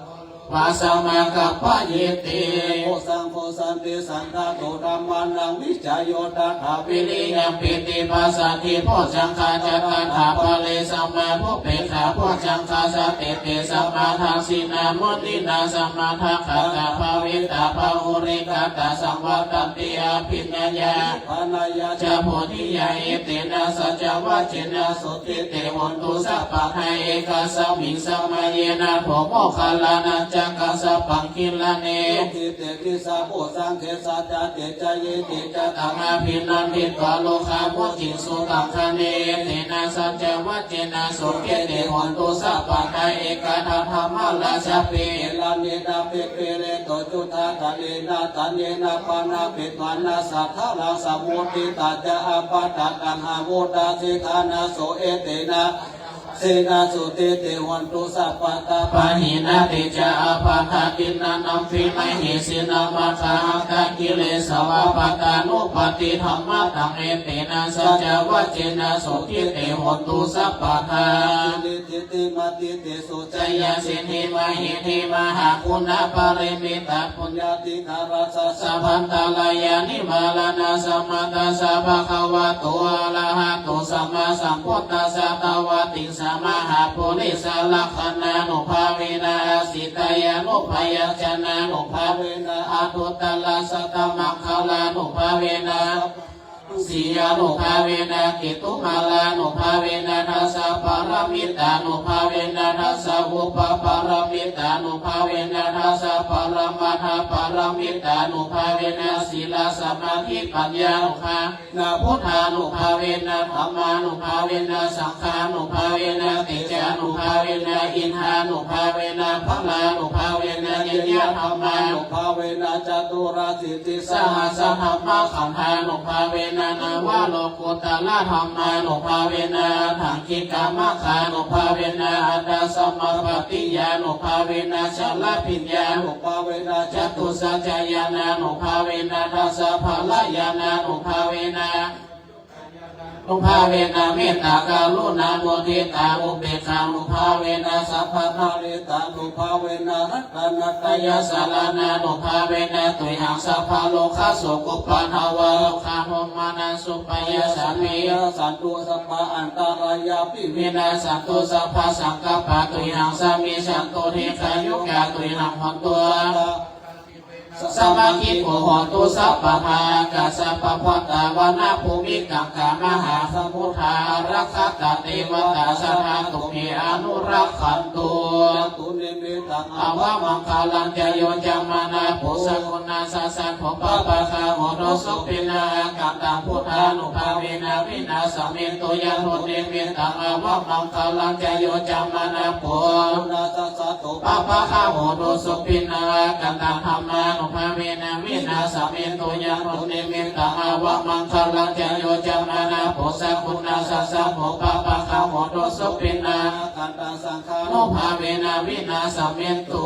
วาสมากัปปะเยติโอสังโฆสันติสันตโตธัมมานังวิจโยตถาปิริยมปิติภาสติโพจังคาจัตถาภะเลสัมมาภูเปขาโพจังคาสติเตสัมมาทังสินามุตินาสัมมาทังขะภาวิตาภาหุริกาตาสัมวัตติอาภิญญาภานายาจะโพธิยาเอเตนะสัจวัจเจนะสุติเตวันตุสัพพะให้เอกาสมิงสมัยเยนะโภโมคคัลลานะจักขะปังคิลาเนทิเตกิสาโพสังเขสัจเตจเยติจตังอภินันทิตวโลคาโมจิสุตังคะเนเตนะสัจวัจเจนะสุเกเตวันตุสัพพะให้เอกาธรรมลาชเปลานินาเปเปเรโตจุทาทะเลนะตันเยนะปานาเปตวานาสัทธาลังสมุติตาจะอาปาตังหาโมตาสิทานาโสเอเตนะเสนาสุเตเตวันตุสัพพะตาปะหินาติจาอาปาทาตินานัมฟิไมหิสินามาคาหังคากิเลสวะปะตานุปติธรรมะตังเอเตนะสัจวัจเจนะสุขิเตวันตุสัพพะทาติติมาติเตสุจยาสินิมหิทิมหาคุณปาริมิตาปุญญาติคาราสสะพันตาลายานิมาลานาสัมมาตัสสะภะคะวะโตอะระหะโตสัมมาสัมพุทธัสสะตวะติสมหาปุริสลักขณานุภาเวนะสิตายานุภยัญชนะนุภาเวนะอาตุตตะสัตตมังคลานุภาเวนะสียานุภาเวนะกิตุมาลานุภาเวนะทัสสะปารมิตานุภาเวนะทัสสะอุปปารมิตานุภาเวนะทัสสะปรมัตถปารมิตานุภาเวนะศีลสมาธิปัญญานุภานาพุทธานุภาเวนะธรรมานุภาเวนะสังฆานุภาเวนะติจานุภาเวนะอินทานุภาเวนะพลานุภาเวนะยิยธรรมานุภาเวนะจตุราสิติสหัสธรรมขันธานุภาเวนะนาวาโลกุตละธรรมานุภาเวนะถังคิกามะคานุภาเวนะอัตตสมปฏิยานุภาเวนะชลพิญญานุภาเวนะจตุสัจจายานานุภาเวนะทัสสะภะละยานานุภาเวนะนุภาเวนะเมตตากรุณาโมทิตาอุเบกขานุภาเวนะสัพพะทาริตานุภาเวนะรัตนัตยาสารนานุภาเวนะตุยหังสัพพะโลกาโสกุปปะทาวะโลกาโหมานัสสุปยาสามีสันตุสัพพะอันตรายาปิวินาสันตุสัพพะสังกัปปะตุยหังสามีสันตุเทคายุกาตุยหังหันตัวสมาคิโกโหตุสัพพะภากัสสะปะพัตตาวนาภูมิกังกามหาสมุทารักขตเตวตาสหตุเมอนุรักขันตุตุเนมิตังอวมังคาลังจโยจามานาโพสกุณาสัสสะภปะปะคาโหโตสุปินากัตตังพุทธานุภาเวนะวินาสมิตุยันโหเนมิตังอวมังคาลังจโยจามานาโพนาสัสสะภปะปะคาโหโตสุปินากัตตังธรรมานุภาเวนะวินาสมิตุยันโหเนมิตังอวมังคาลังจโยจามานาโพสกุณาสัสสะภปะปะคาโหโตสุปินากัตตังสังฆานุภาเวนะวินาสมิตุ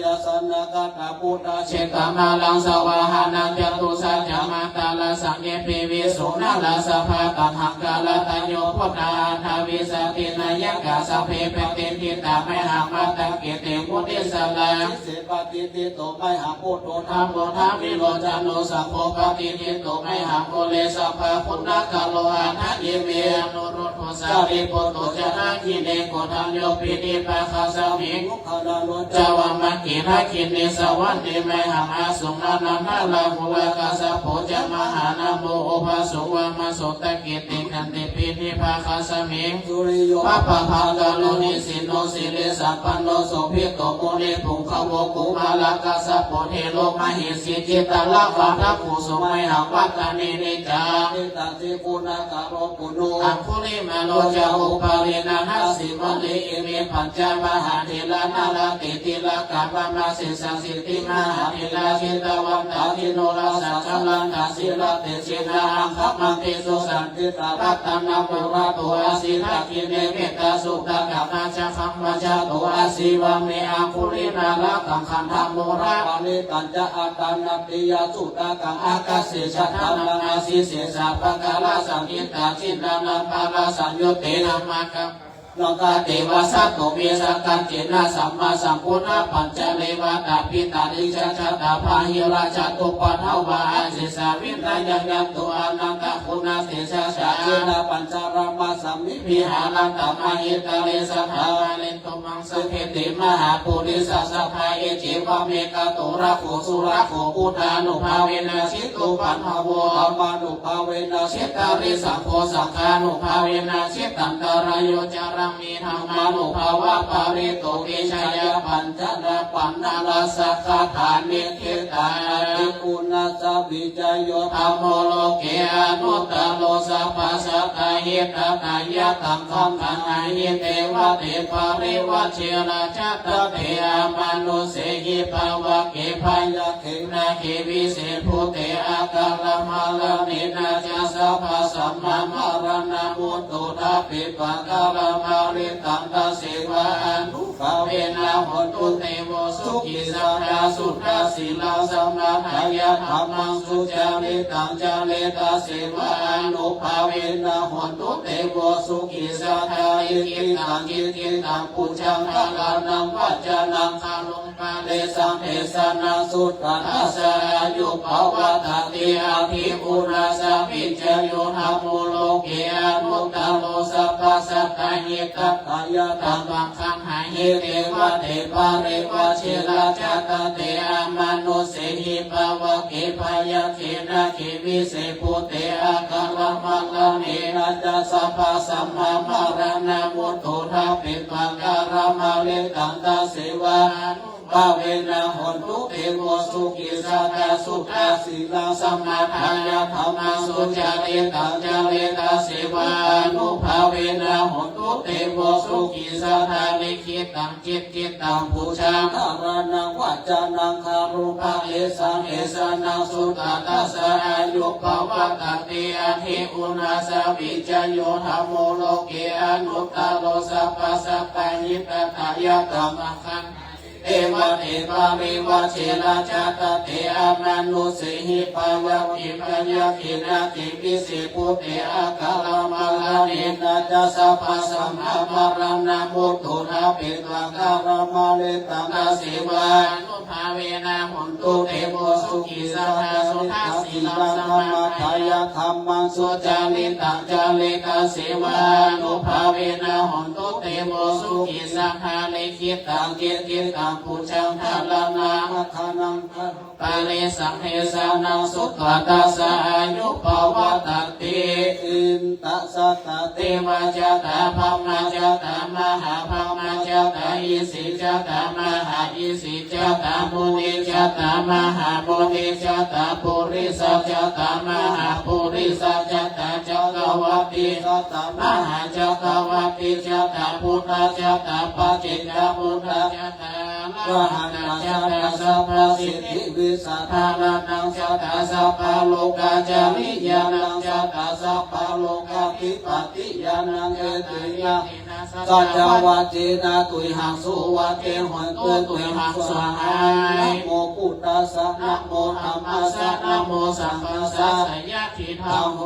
ยาสนะกัตถพุทธเชตมาลังสวาหานังจตุสัจจมาตาลสังเยปิวิสุนาลาสภาตังหังกาลตัญโยพุทธาทาวิสตินายกาสเพเปติทิตาไม่หามาตะเกติมุติสลาเสปติติโตไม่หาพุทโธธรรมโมธรรมิโลจานุสังโฆปติทิโตไม่หาโมเลสัพพะพุทธกาโลหะนะเยเมอนุรุตโทสาริปุตโตจนะกิเนโกธัญโยปินิปะคาสมิงมุขลาโลจาวามังกินาคินนิสวันติไม่หามาสุนานานาลาภวะกาสะโพจมหานาโมอุปสุวามาโสตกิติคันติปินิปะคาสมิงสุริโยปะปะภากาโลนิสิโนสิเลสัพพันโนโสภิโตโมนิภุงขโวกุมาลากาสะโพเทโล มหิสิจิตละวะทัพภูสุไมหังวัตตานินิจา ทิตาสิกุณากโรปุโน อังคุลิมาโลจาอุปารินาหัสสิวัลิอิมิปัญจมหาเทลานาลาติติลากาปมาสิสังสิติมหาเทลาชิตวันตาทิโนราสัจลันตาสิลาเตชินาหังคัมมังติสุสันติตารัตนาปุระตัวสิทักิเนเมตตาสุตากามาจาคัมมาจาตัวสิวะเมอังคุลินาลากังขันธโมระ ปานิตัญจะอาตานาติยาสุตากัง อากาศเสชธรรมนาสิเสสะปะกาลสังกิตาจิตนานาปาลาสัญโยเตนะมะกังโลกาเทวสัตโตเมสักกัจเจนะสัมมาสัมพุทธะปัญจเลวะตาปิตาดิชะชะตาพาหิราชตุปัฏฐาวะอาเสสาวินทายังยันตุอานังกะคุณาเสสะชา เจนะปัญจารามาสัมมิ วิหารันตมหิตาเลสัทธาเลนตุมังสเทติมหาปุริสัสสะพายเจวะเมกะโตระโขสุระโขพุทธานุภาเวนะชิตุปันหาวะ ธรรมานุภาเวนะ เชตาริสังโฆสังฆานุภาเวนะเชตันตรายโยจารังมีธรรมานุภาวะปาริโตเกชายปัญจนาปันนาลาสักขาฐานเนเทตา ภิกขุนาสาวิจโย ธรรมโมโลเกอนุตตโลสัพพะสัตตาหิตตายะตังคัมขังอาหิเตวะเตปาริวัชเชนะจัตตะเตอามานุเสหิภาวะเกภายะเขนะเขวิเศษภูเตอากาลมาลานินาจัสสะภะสัมมามารานะมุตตุทาปิปะกาลมาริตังตาเสวะอนุภาเวนะหนตุเตโวสุขิสัพพะสุทธาสีลาสัมมาทายะธรรมังสุจาริตังจาเลตาเสวะอนุภาเวนะหนตุเตโวสุขิสัพพะอิกิตังกิติตังปุจจังทารานังวัจจานังคาลุงปาเลสังเทสนาสุตตะทัสสะอายุภาวะตติอาทิปุราสาปิจโยธรรมโมโลเกอนุตตโลสัพพะสัตตาหิตตายะตัมมังคังหาหิเตวะเตปาริวะเชลาจัตตเตอามานุเสหิภาวะเกภายะเขนะเขวิเศษภูเตอากาลมังลาเนนะจัสสะภะสัมมามารานะมุตตุทาปิปะการามาเลตังตาเสวะภาเวนะหนตุเตโวสุขิสัตตาสุขะสีลาสัมมาทายะธรรมังสุจาริตังจาริตาเสวะอนุภาเวนะหนตุเตโวสุขิสัตตาลิขิตังจิตจิตตังภูชา ธารานังวัจจานังคารุภาเอสังเอสานังสุตตาสะอายุภาวะตติอาทิอุณาสวิจโยธรรมโมโลเกอนุตตโลสัพพะสัพพะหิตตายะตัมมังคังเอวะเตปาริวะเชนะจัตตะเตอามานุเสหิภาวะวิปัญญาขินะขิวิเศษภูเตอากาลมาลาเนนะจัสสะภะสัมมามารานะมุตตุทาปิตวะการามาเลตังตาเสวะอนุภาเวนะหนตุเตโวสุขิสัพพะสุทัสสีลาสัมมาทายะธรรมังสุจาริตังจาริตาเสวะอนุภาเวนะหนตุเตโวสุขิสัพพะลิขิตังกิติตังปุจจังทารานาคานังปาเลสังเทสานังสุตตาสาอายุภาวะตติอินตัสสะตเตวะจตาภมมาจตามหาภมมาจตาอิสิจตามหาอิสิจตามุนิจตามหามุนิจตาปุริสัจตามหาปุริสัจตาจักรวัติจตามหาจักรวัติจตาพุทธจตาปัจจิตาพุทธจตาวะหันจัตตาสัพพสิทธิวิสัทธานังจัตตาสัพพโลกาจาริยานังจัตตาสัพพโลกาภิปติยานังเอติยาสัจวัจเจนะตุยหังสุวัจเจหันตุยหังสวหายนะโมพุทธัสสะนะโมธัมมัสสะนะโมสังฆัสสะสยะทิธรรมโห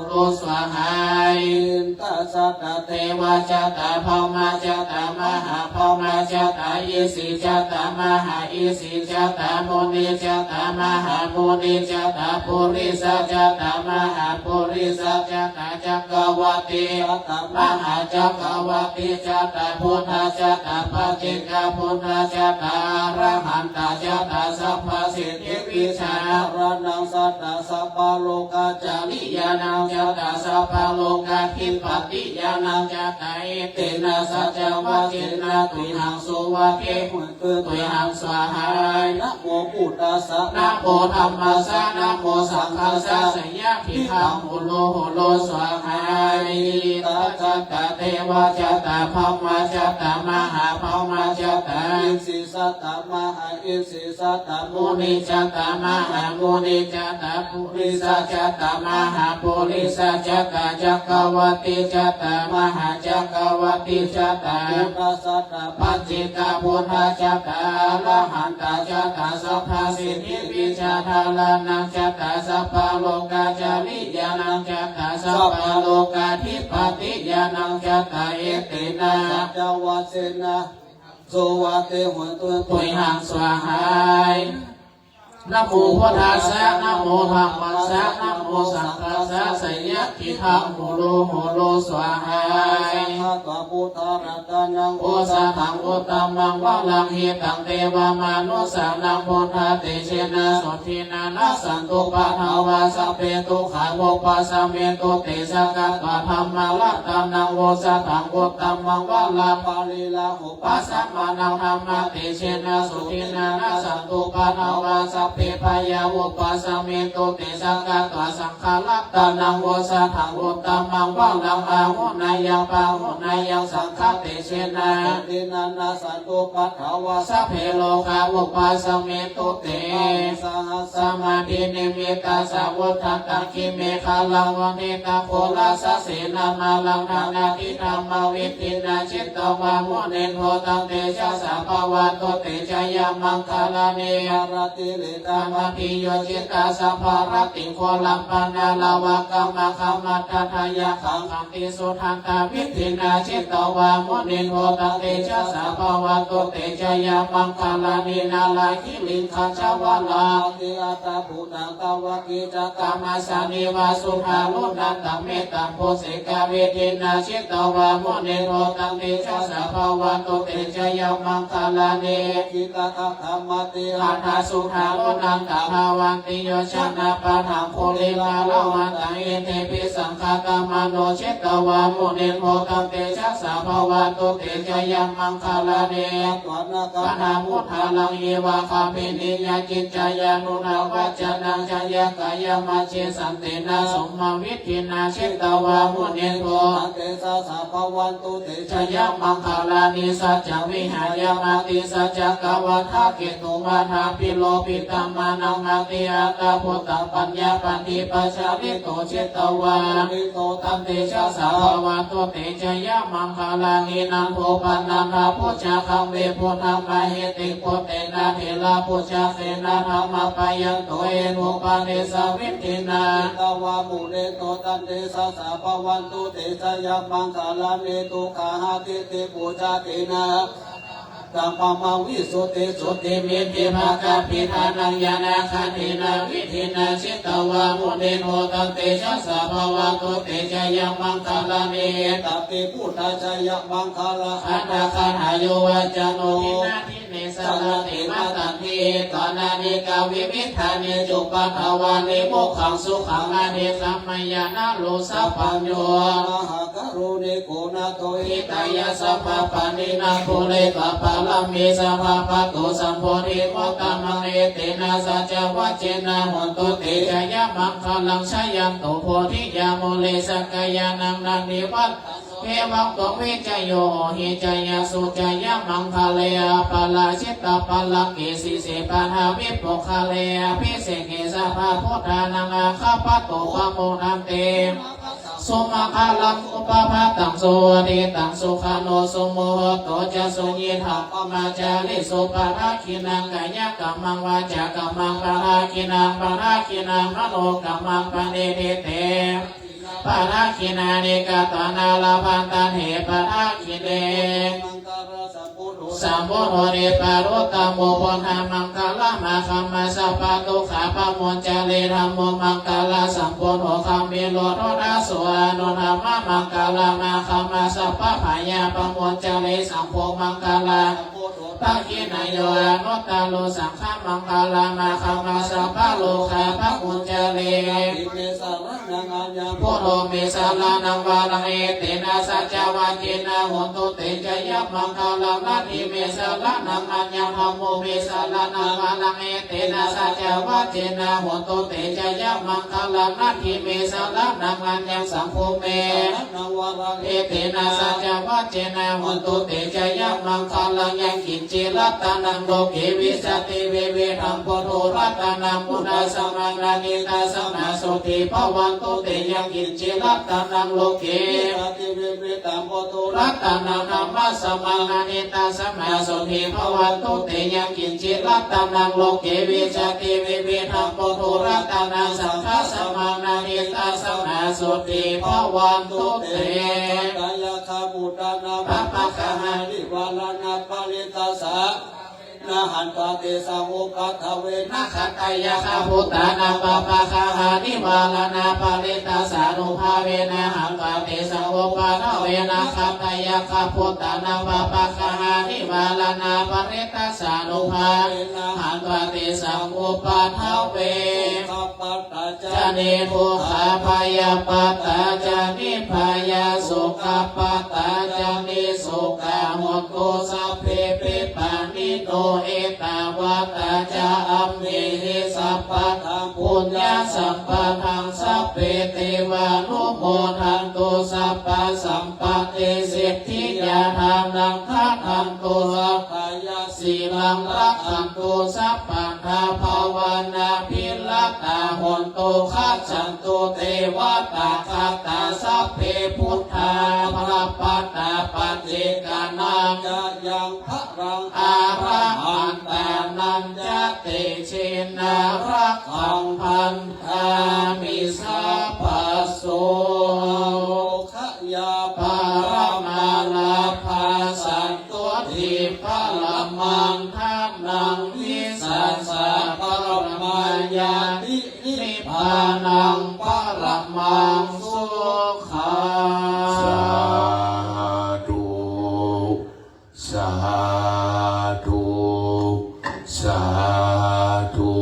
โรสวหายตัสสะตเทวะจตาภมมาจตามหาภมมาจตาอิสิจตามหาอิสิจตามุนิจตามหามุนิจตาปุริสัจตาม มหาปุริสัจจักรวติมหาจักรวติจัตตาพุทธจัตตาปัจเจกพุทธจัตตาอรหันตจัตตาสัพพสิทธิวิชารนังสัตตาสัพพโลกาจาริยานังจัตตาสัพพโลกาทิปติยานังจัตตาเอเตนะสัจจวัจเจนะตุยหังสุวะเกหุตุยหังสวาหายนะโมพุทธัสสะนะโมธัมมัสสะนะโมสังฆัสสะสยะพิธังโหโลสวาหายตจัตตาเทวจัตตาภัมมจัตตามหาภัมมจัตตาอิสิสัตตมหาอิสิสัตตมุนิจัตตามหามุนิจัตตาปุริสัจจัตตามหาปุริสัจจัตตาจักรวัติจัตตามหาจักรวัติจัตตาพุทธสัตตาปัจจิกพุทธจัตตาละหันตจัตตาสัพพสิทธิวิชาทาลานังจัตตาสัพพโลกาจาริยานังจัตตาสัพพโลกาทิปติยานังจัตตาเอเตนะสัจวัจเจนะโสวะเตหุนตุยหังสวาหายนะโมพุทธัสสะนะโมธัมมัสสะนะโมสังฆัสสะสยะทิทังโหโลสวาหายสัพพะพุทธรัตนังโอสะทังอุตตมังวะลังหิตังเทวมานุสานังพุทธะเตเชนะสุทินานะสันตุปะทาวาสัพเพตุขาโภปัสสะเมตุเตสะกัตตะธัมมาละตานังโอสะทังอุตตมังวะลาภาลิลาหุปัสสะมานังธัมมะเตเชนะสุทินานะสันตุปะทาวาสัพเพพยาวุปัสสะเมตุเตสังฆาตวสังฆาลัตตานังโวสะทังอุตตมังวะลังอาหุนายังปาหุนายังสังฆาเตเชนะดินานาสันตุปัฏฐาวาสัพเพโลกาวุปัสสะเมตุเตสหัสสมาธินิมิตาสัพพุทธัตคิเมฆาลังวันเนตาโพลาสเสนามาลังนานาทิธรรมวิตินาจิตตวามุเนโทตังเตชะสัพพวันโตเตชะยามังคาลาเนรติเลตามาพิโยจิตาสัพพารติโคลัมปนาลาวะกัมมะคัมมัตตทายาขังขังติสุทันตาวิธินาจิตตวามุนิโทตังเตชะสัพพวันโตเตชะยามังคาลานีนาลาคิลิงคัจฉวะลาติอัตตาภูตังตวะกิจักามาสานิวาสุภาลุนันตเมตตังโพสิกาเวทินาจิตตวามุนิโทตังเตชะสัพพวันโตเตชะยามังคาลานีกิตตะธรรมติหัตถสุขาลุนันตภาวันติโยชนะปะทังโพลิลาลาวันตังเอเทปิสังฆาตมโนจิตตวามุนิโทตังเตชะสัพพวันโตเตชะยามังคาลานีตวนาคานามุทาลังเยวะคามินิยจิตจายานุนาวัจนังจายกายมัจเจสันตินาสมมาวิธินาจิตตวามุนิโทตังเตชะสัพพวันโตเตชะยามังคาลานีสัจจวิหายามาติสัจจกวัฏฐเกตุมาทาปิโลปิตัมมานังนาติอาตาพุทธปัญญาปันติปัจจาริโตจิตตวานิโตตันเตชะสัพพวันโตเตชะยามังคาลานีนังโภปันนังนาพุทธะคัมเวพุทธัมมาเหติโพเตนะเทลาพุทธะเสนาธรรมปายันโตเอโนปาเนสวิตินาตวามุเรโตตันเตสะสัพพวันโตเตชะยามังคาลานีตุขาหะติติปุจจาตินาสัมภาวิสุติสุติมิติภาคปิธานังยานาคตินาวิธินาจิตตวามุนิโนตันเตชะสัพพวันโตเตชะยามังคาลานีตัปติพุทธชยมังคาลาอันตาคันหายวัจโนเนสลติมาตันติตอนานิกาวิวิธานิจุปภาวานิโมขังสุขังอเนสัมมยานาโลสัพพัญโยมหากรุณิโกนาโตหิตายาสัพพปานินาภูเลปะปะลัมมิสัพพปะโตสัมโพธิโมตตมังเอเตนะสัจวัจเจนะหนตุเตชะยะมังคลังชยันโตโพธิยาโมเลสกายานังนันนิวัตเอวังโตวิจโยหิจยาสุจยมังคาเลอปาลาชิตตปาลังเกสิเสปาหาวิปุคาเลอภิเสกเกสัพพะพุทธานังอาคาปะโตปะโมนันเตสุมาคาลังอุปภาตังโสเดตังสุขาโนสุโมหโตจะสุญิทังปมาจาริสุปะราคินังกายกัมมังวาจากัมมังปะราคินังมโนกัมมังปะเนเทเตปะราคินานิกาตานาลาภันตันเหปะราคิเนสัมโพโธเดปารุตตโมโพธามังคลา ละมาคัมมาสัพพะตุขาปะโมจจเลธรรมโมมังคลาสัมโพโหคัมมิโลโทนาสวานุธรรมมังคลามาคัมมาสัพพะพายาปะโมจจเลสัมโพมังคลาปัจจินายโยอนุตตาโลสังฆมังคลามาคัมมาสัพพะโลคาปะโมจจเลโพโลเมสาลานังวาลังเอเตนะสัจจวัจเจนะโหตุเตจยมังคลานาทิเมสาลานังอัญญธรรมโมเมสาลานังวาลังเอเตนะสัจจวัจเจนะโหตุเตจยมังคลานาทิเมสาลานังอัญญสังโฆเมเอเตนะสัจจวัจเจนะโหตุเตจยมังคลายังกิจจิรัตนังโลเกวิสติเวเวธัมโพโทรัตนังมุนาสมังนานิตาสมาโสติภวันตุเตยังกิจจิรัตนังโลเกรัตนังธรรมะสมังนานิตาสมาโสติภวันตุเตยังกิจจิรัตนังโลเกวิสติเวเวธัมโพโทรัตนังสังฆสมังนานิตาสมาโสติภวันตุเตกายคาบุตานาภะปะคะหานิวาลานาปาริตาสะนาหันตาเตสังอุปัฏฐเวนะขัตตายาคาพุตตานาปะปะคะหานิวาลานาปาริตาสานุภาเวนะหันตาเตสังอุปัฏฐเวนะขัตตายาคาพุตตานาปะปะคะหานิวาลานาปาริตาสานุภาเวนะหันตาเตสังอุปัฏฐเวจานิทุขาพายาปัตตาจานิพายาสุขปัตตาจานิสุขาหมตุสัพเพปิปานิโตเอตาวาตาจาอัมเมหิสัพพะทังปุญญาสัพพะทังสัพเพเทวานุโมทันตุสัพพะสัมปะเตสิทธิยาทานังทัทันตุสัพพยาสีลังรักขันตุสัพพังคาภาวนาภิลัตตาหนตุขัจฉันตุเทวตาคัตตาสัพเพพุทธาพระปัตตาปัจเจกานังจะยังพระรังอาระหันตานันจะเตเชนารักขังพันธามิสัพพโสขยาปารมาลาภาสันตุทิพะละมังทัพนังวิสัสสะปรมายาตินิพพานังปรมังสุขัง สาธุสาธุสาธุ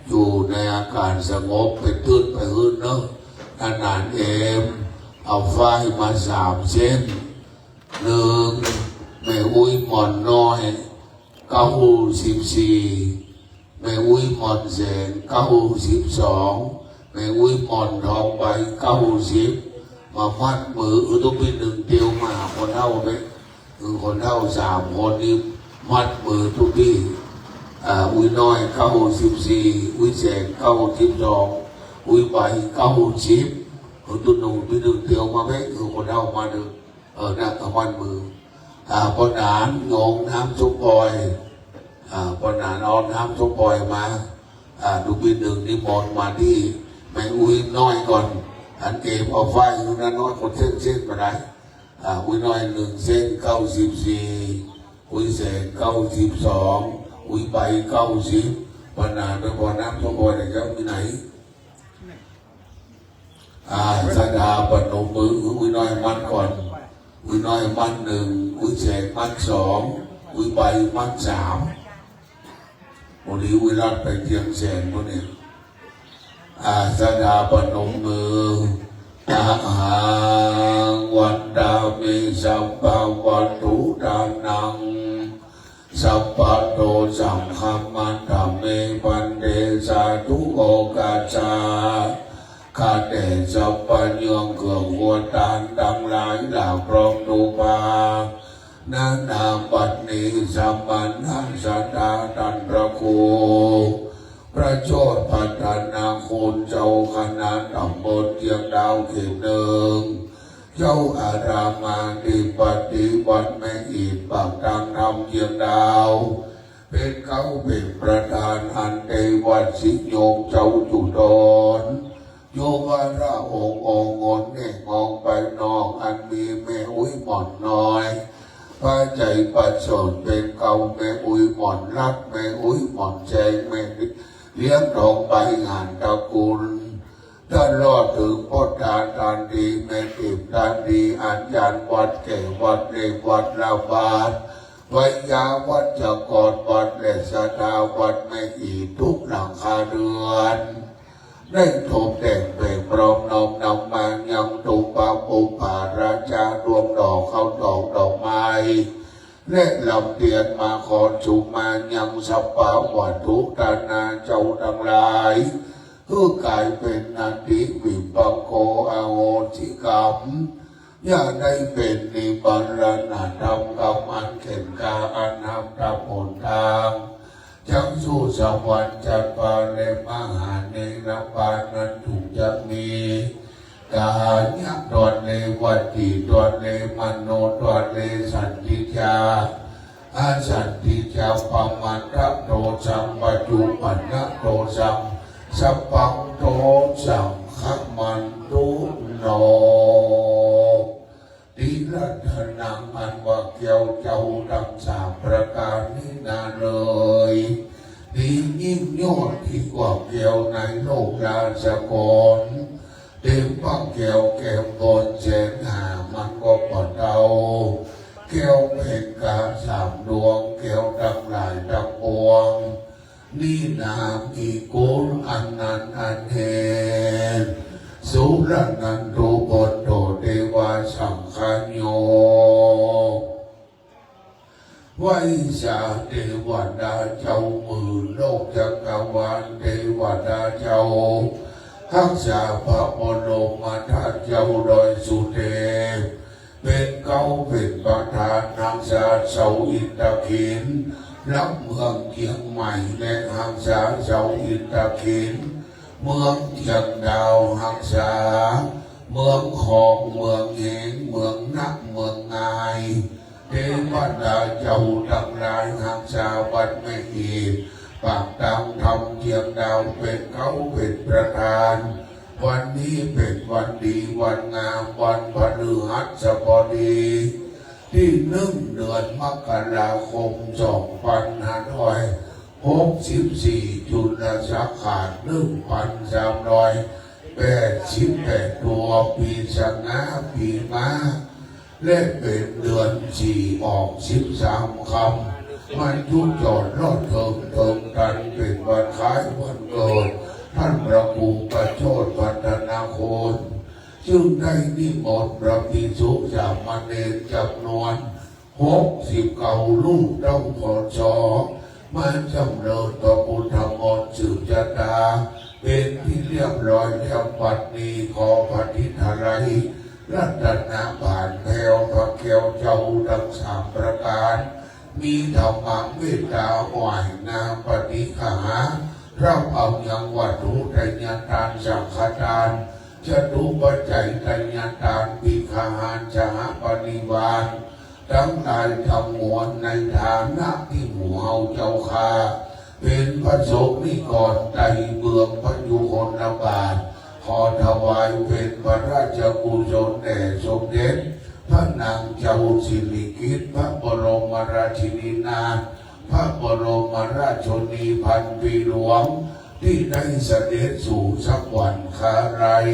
อยู่ในอาการสงบไปตื้นไปหื้นเนาะนานๆเอ็มเอาไฟมา3 เส้น1แม่อุ้ยหมอนน้อย94แม่อุ้ยหมอนแสง92แม่อุ้ยหมอนทองใบ90มามัดมือต้องเป็น1 เดียวมาคนเท่าไหมคนเท่า3 คนนี้มัดมือทุกที่อุ้ยน้อย94อุ้ยแสง92อุ้ยใบ90ตุนหนุ่มเป็น1 เดียวมาไหมคนเท่ามาหนึ่งนั่งกับมัดมือปนานงงน้ำซุปปอยปนานเอาน้ำซุปปอยมาดูปี1นี่มอนมาที่แม่อุ้ยน้อยก่อนอันเก็บเอาไฟอยู่นั้นน้อยคนเส้นมาได้อุ้ยน้อย1 เส้น94อุ้ยแสง92อุ้ยใบ90ปนานไปพอน้ำซุปปอยไหนครับที่ไหนสดาปนมมืออุ้ยน้อยมัดก่อนอุ้ยน้อยมัด1อุ้ยแสงมัด2อุ้ยใบมัด3วันนี้อุ้ยรัดไปเทียมแสงพวกนี้สดาปนมมือหังวันดามิสัพพะวัตถุทานังสัพพะโตสังฆมันธรรมเมปันเดสาธุโอกาจาข้าแต่สัพพะยงเกื่องหัวตานดังหลายเหล่าพร้อมดูปานานาปัตนิสัมปันหันสัตตาตันพระครูพระโชดพัฒนาคุณเจ้าคณะตำบลเทียงดาวเขต1เจ้าอารามาธิปฏิวัติแม่อิฐปากตังธรรมเทียงดาวเป็นเขาเป็นประธานอันเตวัดสิโยงเจ้าจุดรโยมอาราองค์งนเนี่ยมองไปนอกอันมีแม่อุ้ยหมอนน้อย พระใจประเสริฐเป็นเก่าแม่อุ้ยหมอนรัดแม่อุ้ยหมอนแจงแม่เลี้ยงดอกใบงานตระกูลถ้ารอดถึงพ่อตาตานดีแม่ติบตานดีอัญญาณวัดแก่วัดเล็กวัดลาบาทวิยาวัดจะกอดวัดและสดาวัดแม่อีทุกหลังคาเรือนได้ถมแต่งเปล่งปลอมน้อมนำมายังตุปาปุปาราชาดวงดอกเขาดอกไม้และลำเตียนมาขอจุมายังสัพพะวัตถุตานาเจ้าทั้งหลายเพื่อกลายเป็นนันทิวิปังโกอาโหสิกรรมอย่าได้เป็นนิบรณธรรมกรรมอันเข็นกาอันนำตะผลทางจังสู่สวรรค์จันปาเลมหาเนรปานั้นถูกจะมีกาญะตอนเลวัตติตอนเลมโนตอนเลสันติจาอาสันติจาปมันตะโตสัมปัจจุปันนะโตสัมสัพพังโตสังขมันตุโนติรัตนังอันว่าเกี่ยวเจ้าดังสามประการนี้นาเลยดียิ่งยอดที่กว่าเกี่ยวในโลกราชกรเต็มปักเกี่ยวแก้วบนแสนหามันก็ปะเดาแก้วเป็นกาสามดวงแก้วดังหลายดังปวงนี่นามีกุลอันนั้นอันเห็นสุรนันตุบนโตเทวาสังฆโยไว้ชาเทวดาเจ้ามือโลกจักรวาลเทวดาเจ้าทักษาพระบรมธาตุเจ้าโดยสุเทพเป็นเก้าเป็นประธานนางสาเสาอินทขินรับเมืองเชียงใหม่และหังษาเสาอินทขินเมืองเชียงดาวหังษาเมืองของเมืองเหงเมืองนักเมืองงายเทวดาเจ้าทั้งหลายหังษาวัดไม่อีปากตามทำเชียงดาวเป็นเขาเป็นประธานวันนี้เป็นวันดีวันงามวันพฤหัสบดีที่1 เดือนมกราคม2564จุลศักราช1388ตัวปีสงาปีม้าและเป็นเดือน4ออก13 คำมันยุจอดรอดเถิงกันเป็นวันคล้ายวันเกิดท่านพระครูประโชติพัฒนาโคนจึงได้นิมนต์พระภิกษุสามเณรจำนวน69 รูปต้องขอชอมาจำเริญพระพุทธมนต์สืบชะตาเป็นที่เรียบร้อยแล้วปัจนี้ขอปฏิทารัยรัตนาผ่านแผ่วพระแก้วเจ้าดังสามประการมีธรรมะเมตตาไหวนาปฏิฆารับเอายังวัตถุตัญญาทานสังฆทานจตุปัจจัยตัญญาทานปิฆาหารจหปนิวานทั้งหลายทำมวลในฐานะที่หมู่เฮาเจ้าค่าเป็นพระสงฆ์นิกรไตเบืองพระยุคลบาทขอถวายเป็นพระราชกุศลแด่สมเด็จพระนางเจ้าสิริกิติ์พระบรมราชินีนาถพระบรมราชชนีพันปีหลวงที่ได้เสด็จสู่สวรรคาลัย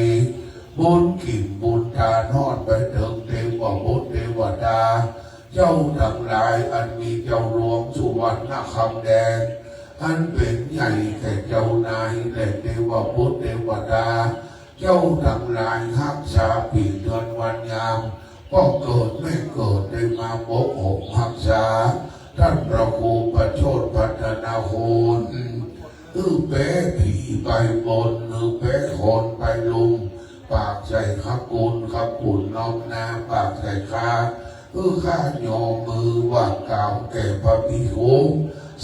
บุญกินบุญทานทอดไปถึงเทวบุตรเทวดาเจ้าทั้งหลายอันมีเจ้าหลวงสุวรรณคำแดงอันเป็นใหญ่แก่เจ้านายและเทวบุตรเทวดาเจ้าทั้งหลายรักษาปีเดือนวันยามก็เกิดไม่เกิดได้มาโบกหกรักษาท่านพระครูประโชติพัฒนาโคนเป๊ะผีไปบนเป๊ะคนไปลุมปากใส่ขับกุลน้อมนาปากใส่ข้าข้าโยมมือว่ากล่าวแก่พระภิกษุ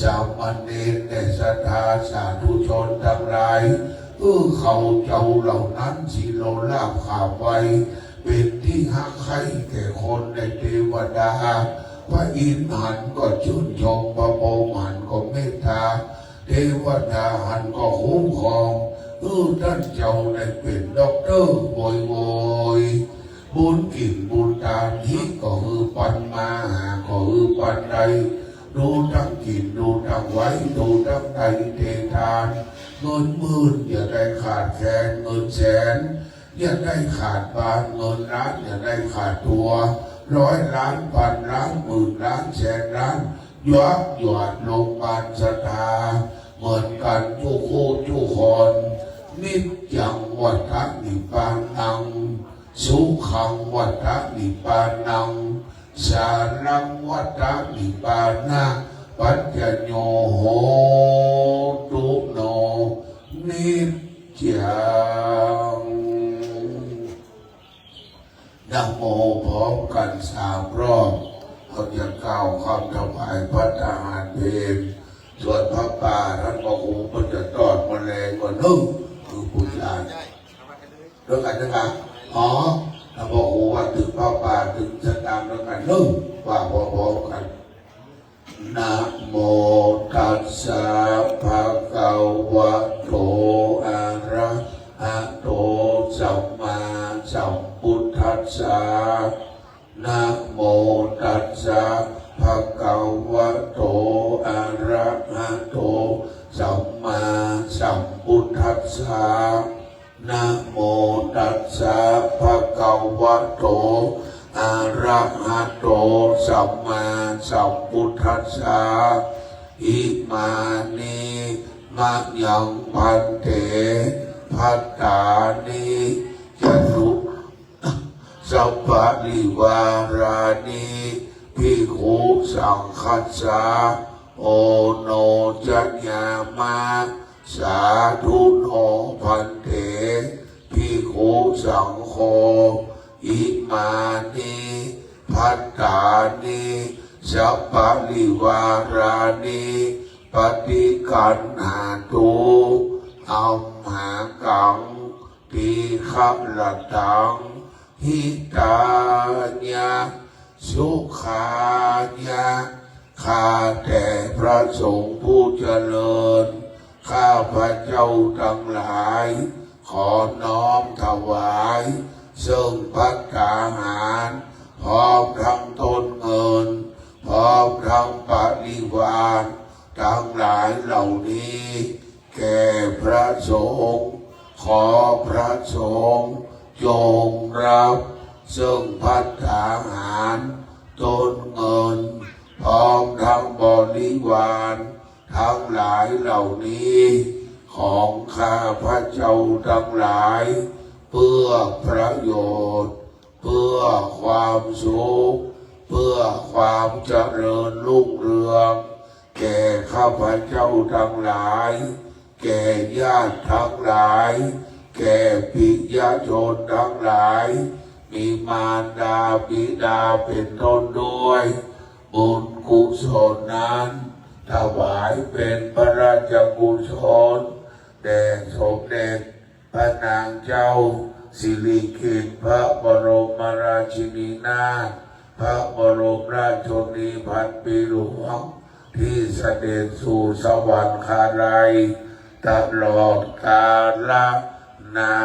สามเณรและศรัทธาสาธุชนทั้งหลายเขาเจ้าเหล่านั้นสิโลลาภขาไว้เป็นที่ฮักใครแก่คนในเทวดาพระอินทร์หันก็ชื่นชมพระพรหมหันก็เมตตาเทวดาหันก็คุ้มครองท่านเจ้าได้เป็นด็อกเตอร์โวยบุญกินบุญ ตานิก็คือปันมาหาก็คือปันใดดูทั้งกินดูทั้งไว้ดูทั้งใดเททานเงินหมื่นอย่าได้ขาดแคลนเงินแสนอย่าได้ขาดบานเงินล้านอย่าได้ขาดตัว100 ล้านพันล้านหมื่นล้านแสนล้านยักหยอดลงบานศรัทธาเหมือนกันทุกคู่ทุกคนนิจจังวัฏนิพพานังสุขังวัฏนิพพานังสารังวัฏนิพพานะปัจจโยโหตุโนนิจจังนะโมพร้อมกัน3 รอบเขาจะกล่าวคำถวายพระทหารเพลส่วนพระป่าท่านบอกโอ้มันจะตอดแมลงมานึ่งคือปุญญาด้วยกันนะครับอ๋อท่านบอกโอ้ว่าถึงพระป่าถึงจะตามด้วยกันนึ่งว่าพร้อมกันนะโมตัสสะภะคะวะโตอะระหะโตสัมมาสัมพุทธัสสะนะโมตัสสะภะคะวะโตอะระหะโตสัมมาสัมพุทธัสสะนะโมตัสสะภะคะวะโตอะระหะโตสัมมาสัมพุทธัสสะอิมานิมะยังพันเตภัตตานิจตุสัพพะริวารานิภิกขุสังฆัสสะโอโนจัญญามะสาธุโนพันเถภิกขุสังโฆอิมานิภัตตานิสัพพะริวารานิปฏิกันหาตุอัมหากังทีฆะละตังหิตาญะสุขาญะข้าแต่พระสงฆ์ผู้เจริญข้าพระเจ้าทั้งหลายขอน้อมถวายซึ่งภัตตาหารพร้อมทั้งต้นเงินพร้อมทั้งปริวารทั้งหลายเหล่านี้แก่พระสงฆ์ขอพระสงฆ์จงรับซึ่งภัตตาหารต้นเงินพร้อมทั้งบริวารทั้งหลายเหล่านี้ของข้าพระเจ้าทั้งหลายเพื่อประโยชน์เพื่อความสุขเพื่อความเจริญรุ่งเรืองแก่ข้าพระเจ้าทั้งหลายแก่ญาติทั้งหลายแก่ปิยชนทั้งหลายมีมารดาบิดาเป็นต้นด้วยบุญกุศลนั้นถวายเป็นพระราชกุศลแด่สมเด็จพระนางเจ้าสิริกิติ์พระบรมราชินีนาถพระบรมราชชนนีพันปีหลวงที่เสด็จสู่สวรรคาลัยตลอดกาลนา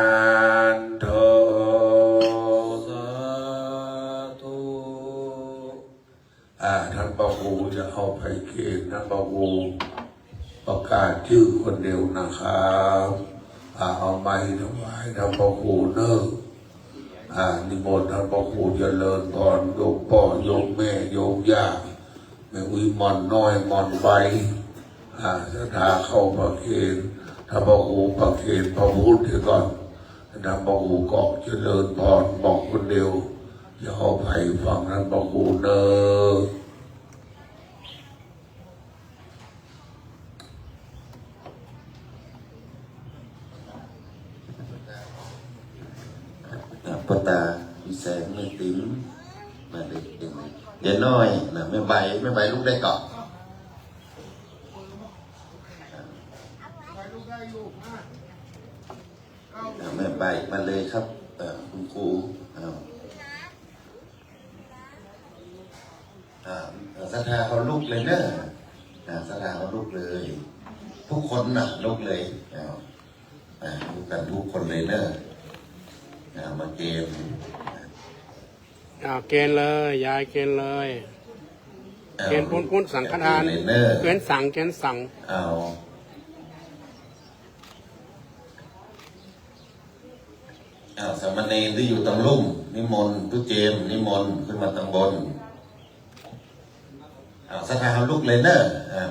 นเถิด สาธุ ท่านพระครูจะเอาไปเกณฑ์ท่านพระครูประกาศชื่อคนเดียวนะครับเอาไม้ถวายท่านพระครูเนอะนิมนต์ท่านพระครูเจริญพรโยมพ่อโยมแม่โยมย่าแม่วิมอนน้อยมอนใบศรัทธาเข้าประเคนท่านพระครูประเคนพระพุทธก่อนท่านพระครูก็เจริญพรบอกคนเดียวจะเอาไปฟังท่านพระครูเนอะปตาวิแสงไม่ติ้มมาเด็กดึงเดี๋ยวน้อยนะไม่ใบลูกได้เกาะแม่ใบมาเลยครับคุณครูศรัทธาเขาลูกเลยเนอะศรัทธาเขาลูกเลยทุกคนนะลูกเลยลูกกันทุกคนเลยเนอะมาเกม เกณฑ์เลยยายเกณฑ์เลย เกณฑ์ปุ้นสังฆทานเกณฑ์สั่งเอาสามเณรที่อยู่ตรงลุ่มนิมนต์ทุกเจมนิมนต์ขึ้นมาตรงบนสถานลูกเลยเนอะ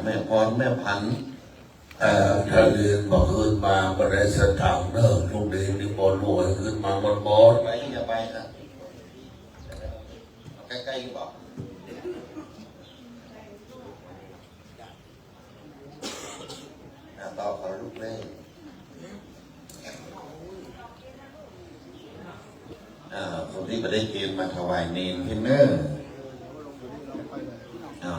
แม่พรแม่พันถ้าเรียนบอกขึ้นมาบริษัทถังเนอะลูกเรียนนิมนต์หน่วยขึ้นมาบนบอสไปอย่าไปนะใกล้ๆบอกต่อขอลูกเลยคนที่มาได้เกณฑ์มาถวายเนรเทนเนอร์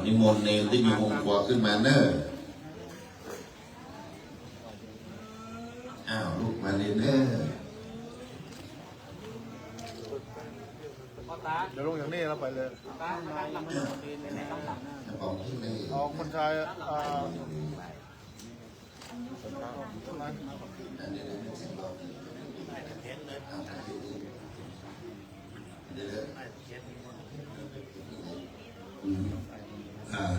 นิมนต์เนรที่มีวงครัวขึ้นมาเนอร์ลูกมาเนรเนอร์เดี๋ยวลงอย่างนี้เราไปเลยเอาคนชาย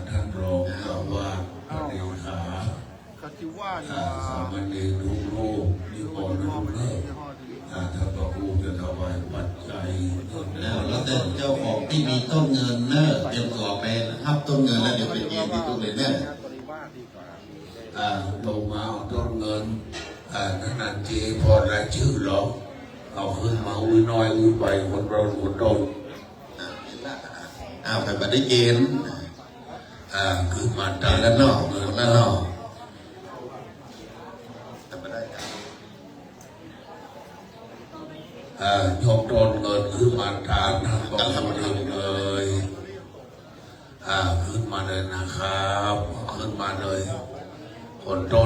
ท่านรองกล่าวว่าเดียวขาสามเณรทุกรูปนิมนต์ทุกเลิกถ้าพระครูจะถวายปัจจัยแล้วแต่เจ้าของที่มีต้นเงินเนอะเตรียมตัวไปทับต้นเงินแล้วเดี๋ยวไปเก็บที่ตู้เลยเนอะลงมาเอาต้นเงินนั่นเจพอรายชื่อหรอกเอาขึ้นมาอุ้ยน้อยอุ้ยไปคนเราคนโดนไปบัดได้เกณฑ์คือมาตาแล้วนอกเงินแล้วนอกยกต้นเงินขึ้นมาทานท่านก็ทำเองเลยขึ้นมาเลยนะครับขึ้นมาเลยคนต้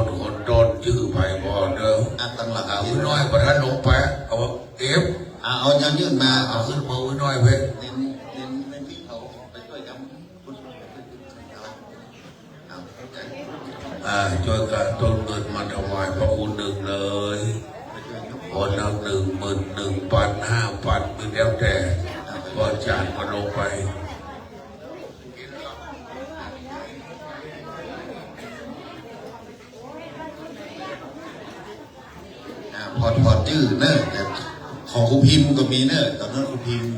นชื่อไผ่บอเด้อตั้งหลักอุ้ยน้อยประธานลงไปเอาเอฟเอายันยื่นมาเอาขึ้นมาอุ้ยน้อยเว้ยช่วยกันต้นเงินมาถวายพระคุณหนึ่งเลยคนละ11,000 1,000 5,000มีแล้วแต่ก็จานมาลงไปพอจื้อเนอะของครูพิมพ์ก็มีเนอะตอนนั้นครูพิมพ์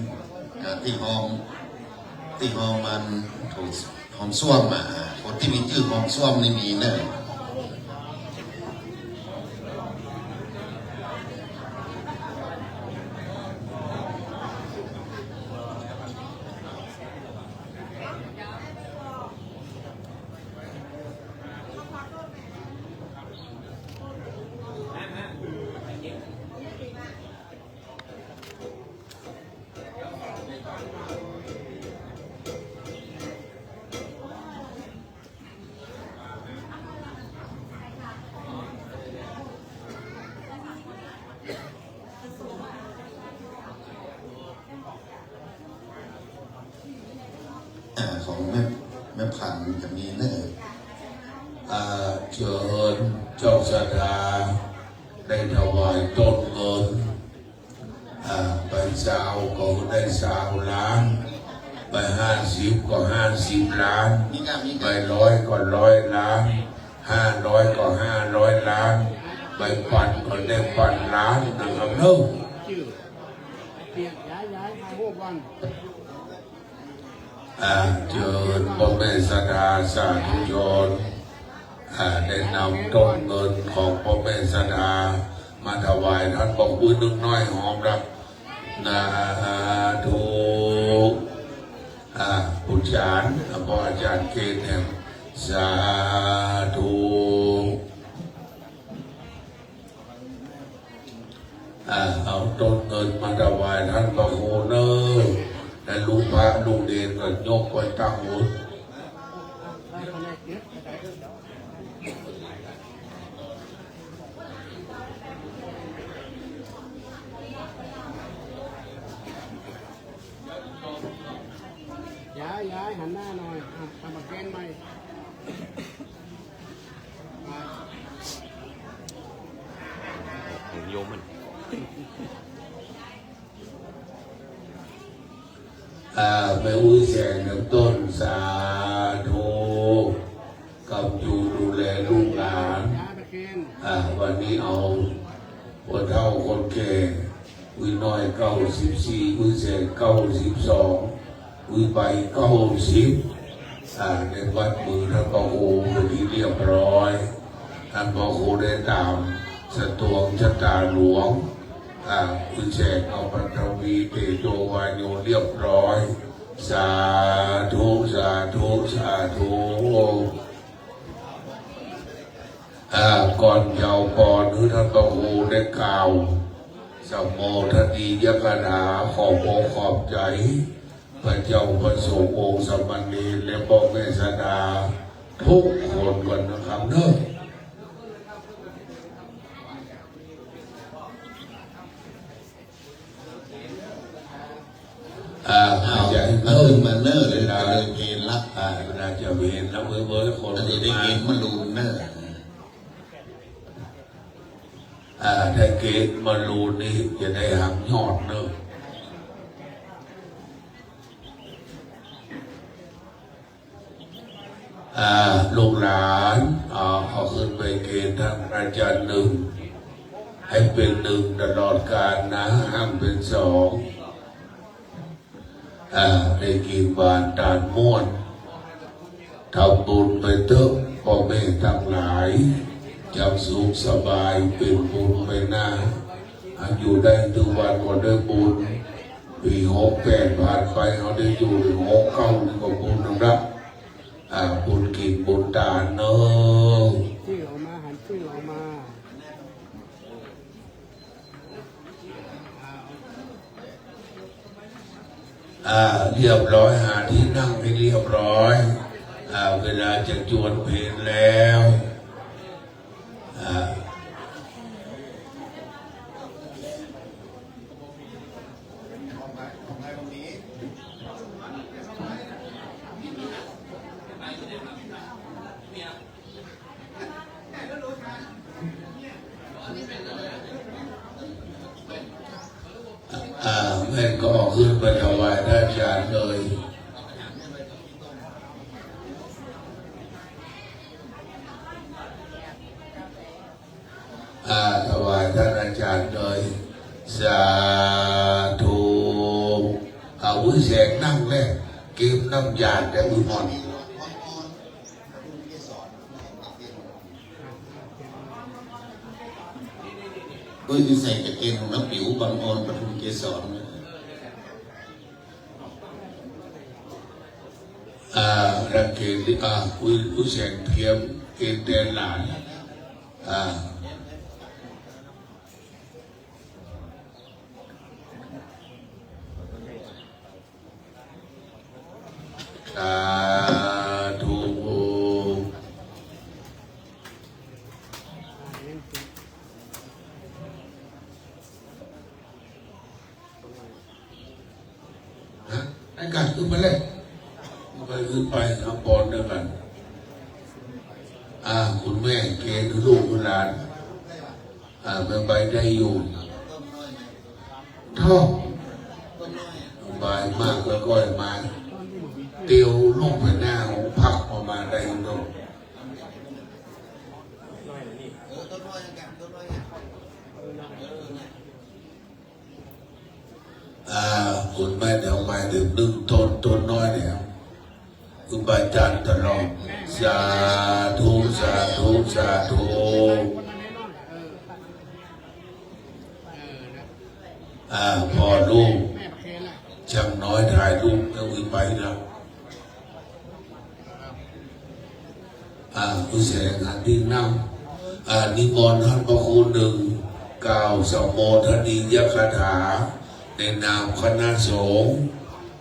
ที่ห้องมันถูกห้องส้วมคนที่มีชื่อห้องส้วมนี่มีเนอะของแม่พันธุ์จะมีเนอะเชิญเจ้าชะดาได้ถวายต้นเงินไป20ก็ได้20 ล้านไป50ก็50 ล้านไป100ก็100 ล้าน500ก็500 ล้านไป1,000ก็ได้1,000 ล้านนะครับเนอะเชิญพ่อแม่สดาสาธุชนได้นำต้นเงินของพ่อแม่สดามาถวายท่านบอกอุ้ยนึกน้อยหอมรับนาทูผู้ชานพ่ออาจารย์เกณฑ์แห่งสาธุเอาต้นเงินมาถวายท่านบอกโหเนอและลูกพระลูกเดนก็ยกไว้ตั้งวุฒิย้ายหันหน้าหน่อยทำมาเกณฑ์ใหม่โยมมัน แม่อุ้ยแสงน้ำต้นสาธุกำอยู่ดูแลลูกหลานวันนี้เอาคนเฒ่าคนแก่อุ้ยน้อย94อุ้ยแสง92อุ้ยใบ90ในวัดมือท่านพระครูเป็นที่เรียบร้อยท่านพระครูได้ตามสตวงชะตาหลวงคุณแจกเอาปัตวีเตโชวายโยเรียบร้อยสาธุสาธุสาธุก่อนเยาวก่อนหรือท่านพระครูได้กล่าวสัมโมทนียกถาขอบอกขอบใจพระเจ้าพระสงฆ์องค์สมณีและพ่อแม่สดาทุกคนก่อนนะครับเนอะอาจจะมาเนอร์เลยเลยเกณฑ์ละน่าจะเห็นแล้วเมื่อคน อันนี้ได้เกณฑ์มาลูนเนอร์ถ้าเกณฑ์มาลูนนี่จะได้หางยอดเนอะลูกหลานเขาขึ้นไปเกณฑ์ทางอาจารย์1ให้เป็น1ตลอดกาลนะห้ามเป็น2ได้กินบานตาลม่วนทำบุญไปเติมพ่อแม่ทั้งหลายจำสุขสบายเป็นบุญไปหน้าอยู่ได้ทุกวันก็ได้บุญปี68ผ่านไปเขาได้อยู่69นี่ก็บุญนะครับบุญกินบุญตาลเนอะที่ออกมาหันที่ออกมาเรียบร้อยหาที่นั่งให้เรียบร้อยเวลาจะจวนเพลงแล้วแม่ก็ขึ้นไปถวายท่านอาจารย์เลยถวายท่านอาจารย์เลยสาธุวิเศษนั่งแรกเก็บน้ำยาแต่มือมอนก็จะใส่กระเกงน้ำผิวบางออนปทุมเกสรรักเกณฑ์วิเศษเพียมเกณฑ์เดนหลานสาธุไอ้การขึ้นมาเลยไปขึ้นไปทำบอลด้วยกันคุณแม่เกณฑ์ลูกคุณหลานเป็นใบได้อยู่ท่องใบมากแล้วก็มาเตียวลงไปหน้าของผักออกมาได้ตรงคุณแม่เดี๋ยวมาถึงต้นน้อยเนี่ยคุณบาอาจารย์ตลอดสาธุสาธุสาธุพอลูกช่างน้อยถ่ายรูปแล้ววิ่งไปแล้วผู้เสียงานที่นั่งนิมนต์ท่านพระครู1กล่าวสัมโมทนียกถาในนามคณะสงฆ์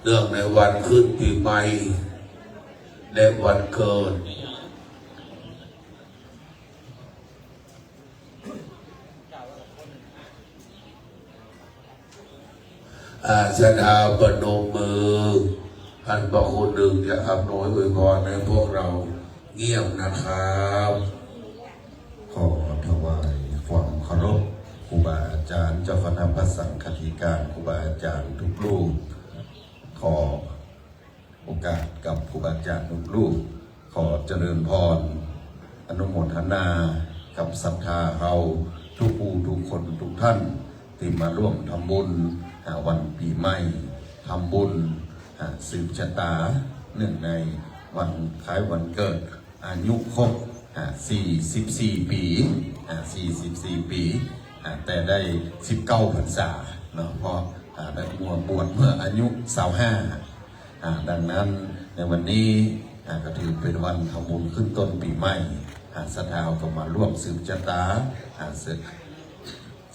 เรื่องในวันขึ้นปีใหม่และวันเกิดสดาปนมมือท่านพระคุณ1จะอำนวยอวยพรให้พวกเราเงียบนะครับ ขอถวายความเคารพครูบาอาจารย์เจ้าคณะพระสังฆาธิการครูบาอาจารย์ทุกรูปขอ โอกาสกับครูบาอาจารย์ลูกขอเจริญพรอนุโมทนากับศรัทธาเราทุกผู้ทุกคนทุกท่านที่มาร่วมทำบุญวันปีใหม่ทำบุญสืบชะตาเนื่องในวันคล้ายวันเกิดอายุครบ44 ปี44 ปีแต่ได้19 พรรษาเนาะเพราะได้บวชเมื่ออายุ25ดังนั้นในวันนี้ก็ถือเป็นวันทำบุญขึ้นต้นปีใหม่ศรัทธาก็มาร่วมสืบชะตา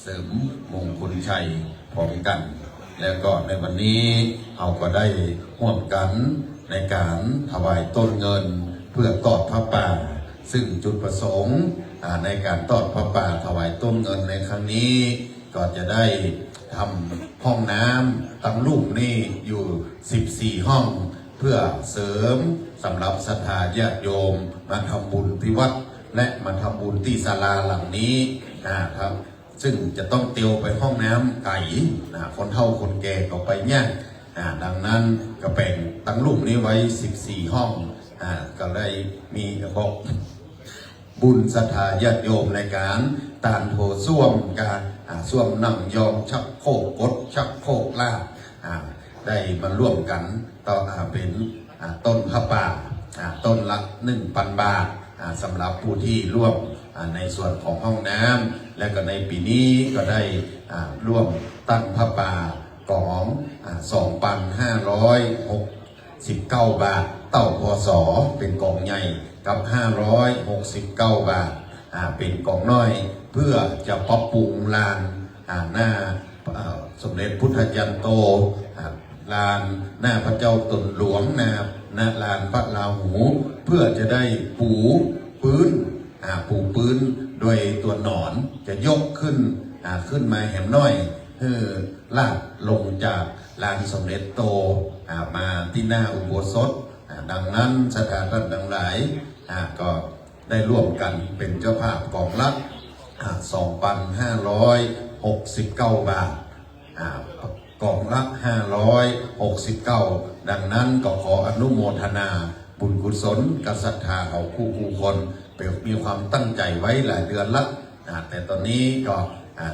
เสริมมงคลชัยพร้อมกัน แล้วก็ในวันนี้เราก็ได้ร่วมกันในการถวายต้นเงินเพื่อตอดพระป่าซึ่งจุดประสงค์ในการตอดพระป่าถวายต้นเงินในครั้งนี้ก็จะได้ทำห้องน้ำตั้งรูปนี่อยู่14 ห้องเพื่อเสริมสำหรับศรัทธาญาติโยมมาทำบุญที่วัดและมาทำบุญที่ศาลาหลังนี้ครับซึ่งจะต้องเตียวไปห้องน้ำไก่คนเฒ่าคนแก่ก็ไปเนี่ยดังนั้นก็แบ่งตั้งรูปนี้ไว้14 ห้องก็ได้มีบอกบุญศรัทธาญาติโยมในการตานโถส้วมการส้วมนั่งยองชักโครกกดชักโครกลาดได้มาร่วมกันต่อเป็นต้นพระป่าต้นละ 1,000 บาทสำหรับผู้ที่ร่วมในส่วนของห้องน้ำและก็ในปีนี้ก็ได้ร่วมตั้งพระป่ากอง2,569 บาทเต้าพศเป็นกองใหญ่กับ569 บาทเป็นกองน้อยเพื่อจะปรับปรุงลานหน้าสมเด็จพุทธยันโตลานหน้าพระเจ้าตนหลวงหน้าลานพระราหูเพื่อจะได้ปูพื้นโดยตัวหนอนจะยกขึ้นมาแหมน้อยลาดลงจากลานสมเด็จโตมาที่หน้าอุโบสถดังนั้นสถานท่านทั้งหลายก็ได้ร่วมกันเป็นเจ้าภาพกองละ 2,569 บาทกองละ 569 ดังนั้นก็ขออนุโมทนาบุญกุศลกับศรัทธาของผู้คนมีความตั้งใจไว้หลายเดือนละแต่ตอนนี้ก็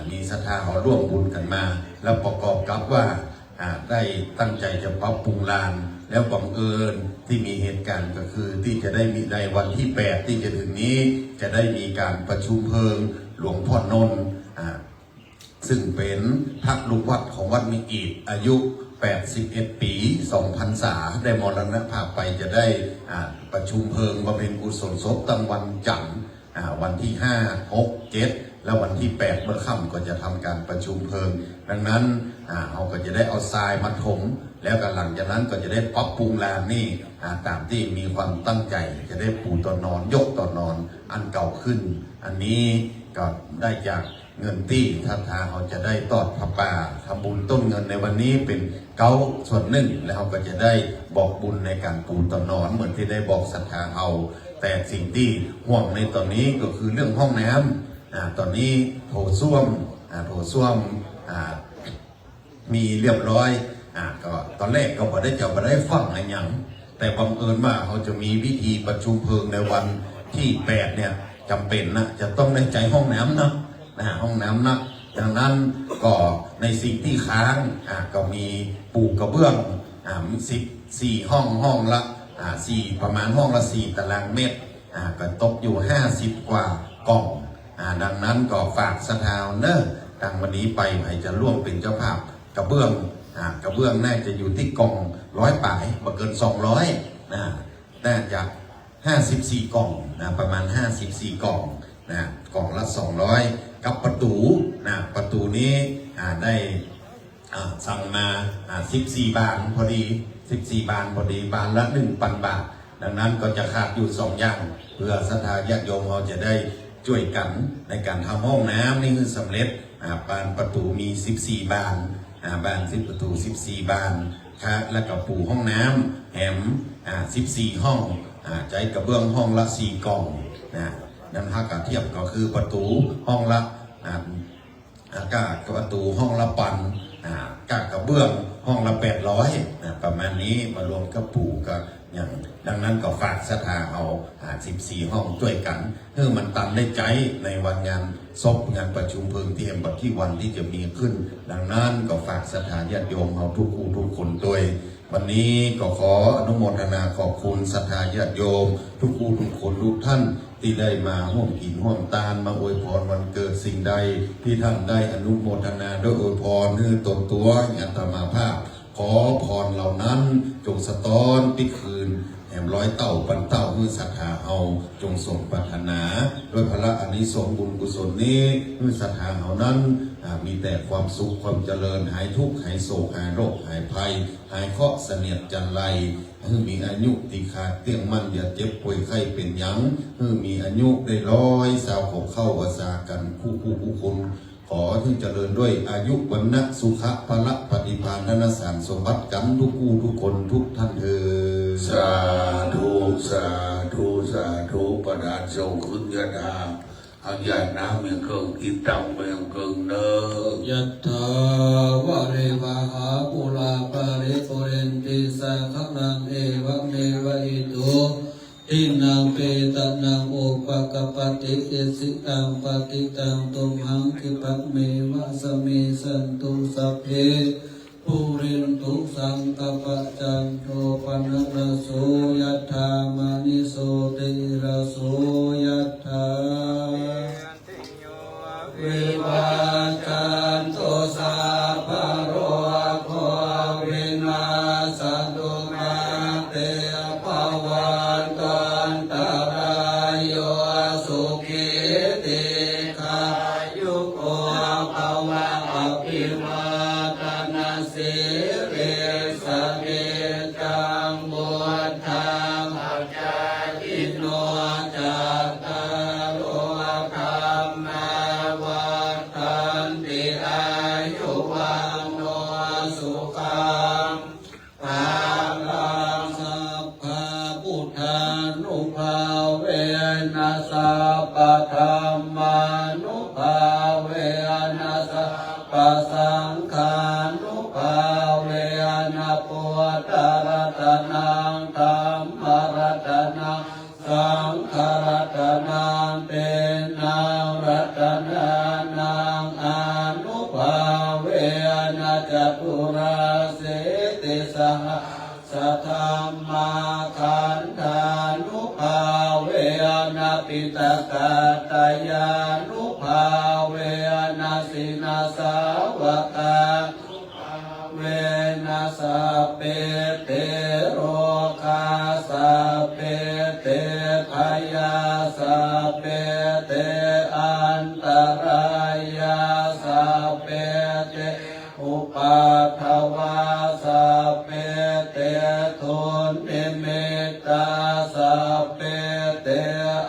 มีศรัทธาเขาร่วมบุญกันมาแล้วประกอบกับว่าได้ตั้งใจจะปรับปรุงลานแล้วบังเอิญที่มีเหตุการณ์ก็คือที่จะได้มีในวันที่8ที่จะถึงนี้จะได้มีการประชุมเพลิงหลวงพ่อนนท์ซึ่งเป็นพระลูกวัดของวัดมิอีดอายุ81 ปี 2 พรรษาได้มรณภาพไปจะได้ประชุมเพลิงบำเพ็ญกุศลศพตั้งวันจันทร์วันที่5 6 7แล้ววันที่8เมื่อค่ำก็จะทำการประชุมเพลิงดังนั้นเราก็จะได้เอาทรายมาถมแล้วก็หลังจากนั้นก็จะได้ปรับปรุงลานนี่ตามที่มีความตั้งใจจะได้ปูตัวนอนยกตัวนอนอันเก่าขึ้นอันนี้ก็ได้จากเงินที่ท่านทางเขาจะได้ตอดพระป่าทำบุญต้นเงินในวันนี้เป็น9 ส่วน 1แล้วเขาก็จะได้บอกบุญในการปูตัวนอนเหมือนที่ได้บอกศรัทธาเอาแต่สิ่งที่ห่วงในตอนนี้ก็คือเรื่องห้องน้ำตอนนี้โถส้วมมีเรียบร้อยก็ตอนแรกก็บ่ได้ฟังอะไรอย่างแต่บังเอิญว่าเขาจะมีวิธีประชุมเพลิงในวันที่8เนี่ยจำเป็นนะจะต้องได้ใจห้องน้ำนะห้องน้ำนะดังนั้นก็ในสิ่งที่ค้างก็มีปูกระเบื้อง14 ห้องละประมาณห้องละ4 ตารางเมตรก็ตกอยู่50 กว่ากล่องดังนั้นก็ฝากศรัทธาเนอะทางวันนี้ไปใครจะร่วมเป็นเจ้าภาพกระเบื้องน่าจะอยู่ที่กล่อง100 ปลายบ่เกิน200น่าจะ54 กล่องประมาณ54 กล่องกล่องละ200กับประตูนี้ได้สั่งมา14 บานพอดี14 บานพอดีบานละ 1,000 บาทดังนั้นก็จะขาดอยู่2 อย่างเพื่อศรัทธาญาติโยมเราจะได้ช่วยกันในการทำห้องน้ำนี่คือสำเร็จบานประตูมี14 บานบาน10 ประตู14 บานแล้วก็ปูห้องน้ำแหม14 ห้องใจกระเบื้องห้องละ4 กล่องนั่นถ้าเทียบก็คือประตูห้องละประตูห้องละปัน กากกระเบื้องห้องละ800ประมาณนี้มารวมกับปู่ก็อย่างดังนั้นก็ฝากศรัทธาเอา14ห้องช่วยกันเพื่อมันตันได้ใจในวันงานศพงานประชุมเพลิงเทียมแบบที่วันที่จะมีขึ้นดังนั้นก็ฝากศรัทธาญาติโยมเอาทุกคู่ทุกคนด้วยวันนี้ก็ขออนุโมทนาขอบคุณศรัทธาญาติโยมทุกคู่ทุกคนทุกท่านที่ได้มาร่วมกินร่วมตานมาอวยพรวันเกิดสิ่งใดที่ท่านได้อนุโมทนาด้วยอวยพรคือตนตัวอาตมาภาพขอพรเหล่านั้นจงสะท้อนปิคืนแห่มร้อยเต่าปันเต่าเมื่อศรัทธาเอาจงส่งปรารถนาด้วยพระอานิสงส์บุญกุศลนี้เมื่อศรัทธาเอานั้นมีแต่ความสุขความเจริญหายทุกข์หายโศกหายโรคหายภัยหายเคราะห์เสนียดจันไรให้มีอายุติขาดเตี้ยงมั่นอย่าเจ็บป่วยไข้เป็นหยังให้มีอายุได้100ของเข้าวาสากันคู่คุณขอที่เจริญด้วยอายุวันนะสุขะพละปฏิภาณนสารสมบัติกันทุกคู่ทุกคนทุกท่านเถิดสาธุสาธุสาธุประดาส่งขึ้นยะดาอาญาน้ำเมียงเกิงอิตังเมียงเกิงเนอ ยัตถาวะริวหาปุราปาริปุเรนติสาคลังเอวะเมวะอิโตทินังเปตะนังโอปะกปติเอสิตังปฏิตังตุมหังคิปัตเมวะสเมสันตุสัพเพปุรินตุสังกปะจันโทปนะระโสยัตถามานิโสติระโสยัตถาวิวาจันโตสัพพะโรโควินาศตุมาเตภวันตันตรายโยสุขิติขายุโกภวะอภิวาทนาสิริสเนจังบุตตังปัจจายิโนจัตตารโอธรรมวันตันติอายุวันโนสุขังภาลังสัพพะพุทธานุภาเวนะสัพพะธัมมานุภาเวนะสัพพะสังฆานุภาเวนะพุทธรัตนังธัมมรัตนังสังฆรัตนังเป็นนางรัตนานังอนุภาเวนะจตุราเสติสหสัทธัมมาขันธานุภาเวนะปิตกาตายานุภาเวนะสินาสาวกาเวนะสัพเพเตโรคาสัพเพเตพยาสัพเพเตอันตรายาสัพเพเตอุปัฏฐวาสัพเพเตทุนนิมิตตาสัพเพเต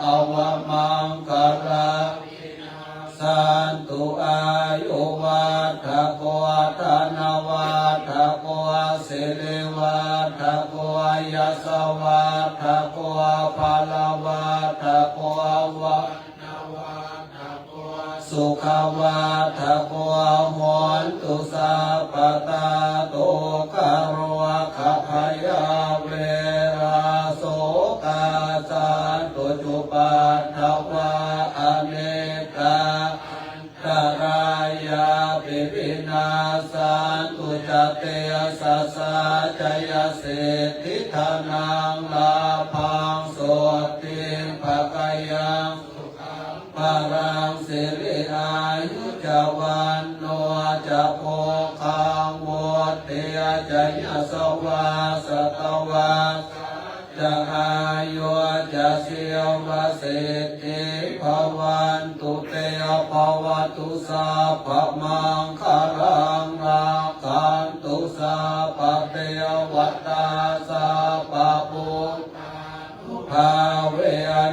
อวมังคาราสันตุอายุวัฏโกธนวัฏโกสิริวัฏโกยัสสวัฏโกภาลวัฏโกวะสุขวัฏโกโหนตุสัพพตาโตกโรขพยาเวราโสกาสันตุจุปัฏฐวาอเนกาตรายาปิวินาสันตุจเตสัสสะจยสิทธิธนังลาภังโสติภกยังปารังสิริอายุจวันโนจะโพคังโวเตียจะยสวาสตวาจะอายุจะเสียวสิทธิภวันตุเตภวตุสัพพมังคารังราคันตุสัพพเทวตาสัพพพุทธภาเว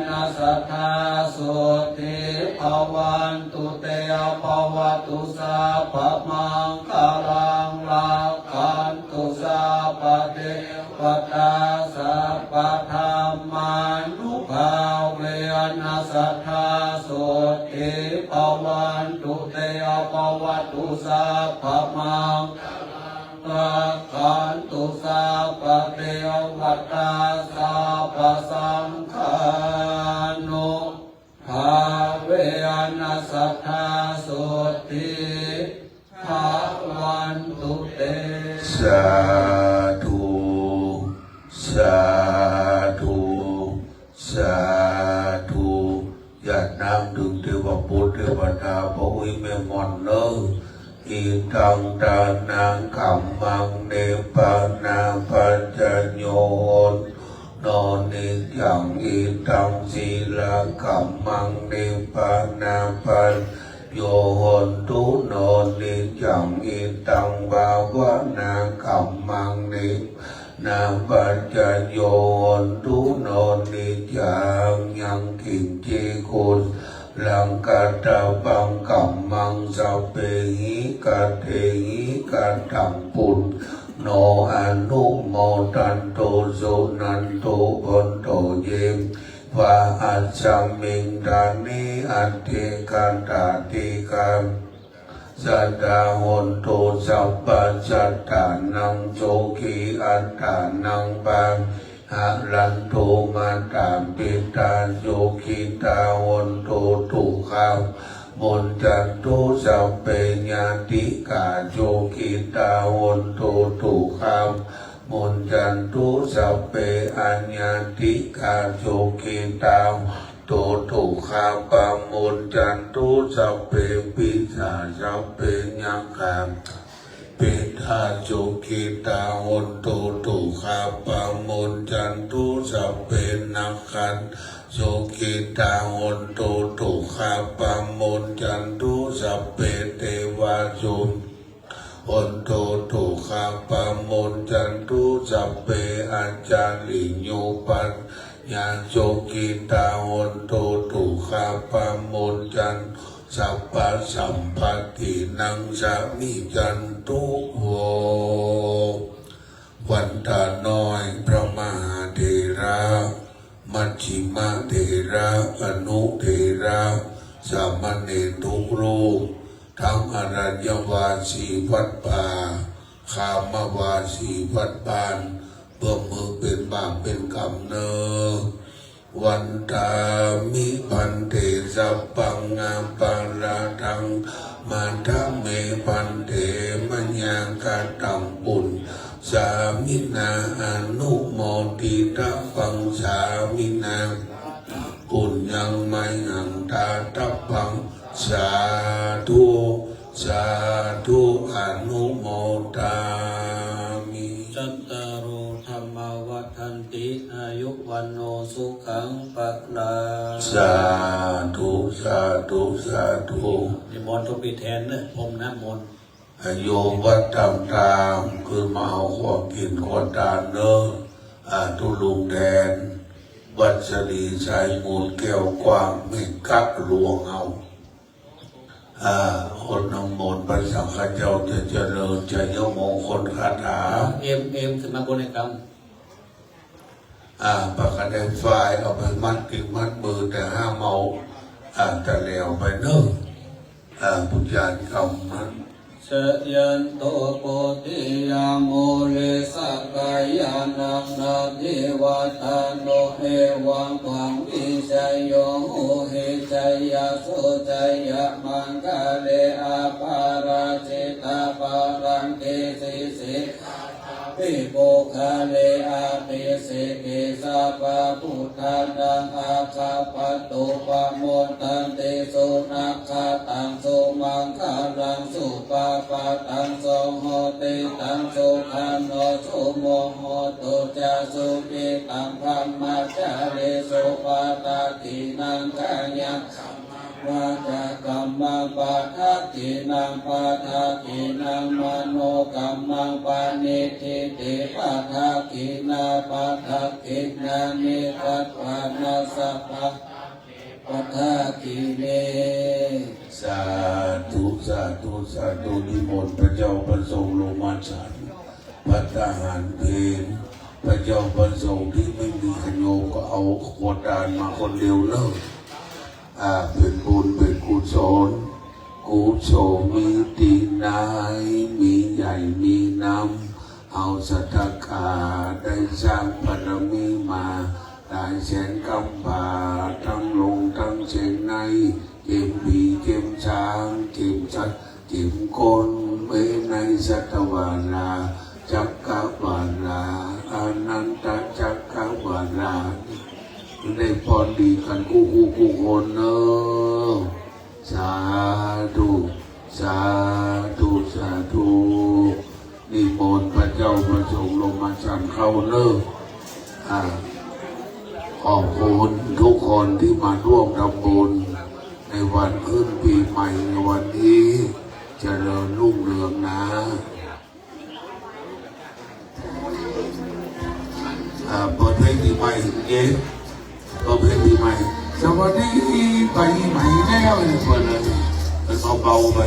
นะสัทธาสุติภวันตุเตภวตุสัพพมังคารังราคันตุสัพพเทวตาสัพพธรรมานุภาเว นาสัทธาโสติภวันตุเตภวัตุสัพพมังรักขันตุสัพพเทวตาสัพพสังฆานุภาเวนัสสัทธาโสติภาวันตุเต สาธุสาธุสาธุอย่านำถึงเทวปุตรเทวดาพระวิเมมอนเนออิทังตานังขัมมังเนปานาปัญจโยนนอนนิจังอิทังศีลขัมมังเนปานาปัญโยโหนตุนอนนิจังอิตังบาวนาขัมมังเนนาปัญจโยโหนตุนอนนิจังยังกินเจกุลลังกาตาบังกัมมังสัพเพหิกาเทหิกาตังปุณโนอนุโมตันโตสุนันโตบนโตเยมวะอัจฉมิงดานิอันเทกันตาติกันสัตตาหนโตสัพพัสสัตตานังโจกีอัตตานังบังหะลันโทมาตามปิตาโยคิตาวันโตตุขังมนจันตุสัพเพญาติกาโยคิตาวันโตตุขังมนจันตุสัพเพอัญญาติกาโยคิตาโตตุขังปมนจันตุสัพเพปิสาสัพเพยังขังปิทาจุกิตาหนตุตุขาปามนจันตุสัพเพนักขันสุกิตาหนตุตุขาปามนจันตุสัพเพเทวาจุนหนตุตุขาปามนจันตุสัพเพอาจาริโยปัญญาสุกิตาหนตุตุขาปามนจันสัพพสัมปัตตินังสามิจันตุโววันตาน้อยพระมหาเถระมัชฌิมาเถระอนุเถระสามเณรทุกรูปทั้งอรัญญวาสีวัดป่าคามวาสีวัดบ้านเพื่อมือเป็นบาปเป็นกรรมเนอวันตามิพันเทสัพพังงามปังลาทังมาทัเมพันเทมัญญากาตังปุณสามินาอนุโมทิตาปังสามินาปุญญังไมหังตาตัพพังสาธุสาธุอนุโมทามิจัตตารโอธรรมวัฏันติอายุวันโนสุขังปะลา สาธุสาธุสาธุ นิมนต์ทุกปีแทนเนอะผมน้ำมนต์ โยมวัดตามคือมาเอาความกินความทานเนอะทุลุงแดนวัดสรีชัยมูลแก้วกว้างไม่กักหลวงเอาคนนำมนต์พระสังฆเจ้าจะเจริญจะยมงคลคาถา เอ็มขึ้นมาบนในกรรม ปากกาแดงไฟเอาไปมัดติดมัดมือแต่ห้ามเอาแต่แล้วไปเนอะพุทธญาณคำนั้นเสยันโตโปติยาโมเลสกายานังนาทิวัตานโนเอวังวังวิชัยโยโหเฮชัยยะโสชัยยะมังกาเลอาภาราจิตาปารังเกสิสิปิโกคาเลอาเปเสเกสาปะพุทธานังอาคาปตุปะโมตันเตสุนักขาตังสุมังคารังสุปาปะตังสงโหติตังสุขันโนสุโมโหตุจาสุปิตังพรหมจาริสุปาตาตินังกัญญวาจากัมมังปะทักขินังปะทักขินังมโนกัมมังปานิทิติปะทักขินาปะทักขินานิทัตวานาสัพพะปะทักขิเนสาธุสาธุสาธุนิมนต์พระเจ้าประสงค์ลงมาฉันพระทหารเพลพระเจ้าประสงค์ที่ไม่มีขโยก็เอาขวดทานมาคนเดียวเลิก เป็นบุญเป็นกุศลกุศลมีตีนายมีใหญ่มีน้ำเอาศรัทธาได้สร้างบารมีมาได้แสนกำบาทั้งลงทั้งเชงในเก็บปีเก็บช้างเก็บชัดเก็บคนไว้ในสัตวาราจักรวาลาอนันตจักรวาลาได้พรดีกันคู่คนเนอะสาธุสาธุสาธุนิมนต์พระเจ้าประสงค์ลงมาฉันเข้าเนอะขอบคุณทุกคนที่มาร่วมทำบุญในวันขึ้นปีใหม่ในวันนี้เจริญรุ่งเรืองนะเปิดเพลงปีใหม่เย็นเปิดเพลงปีใหม่สวัสดีปีใหม่แล้วเนี่ยเปิดเลยเป็นเบาๆไป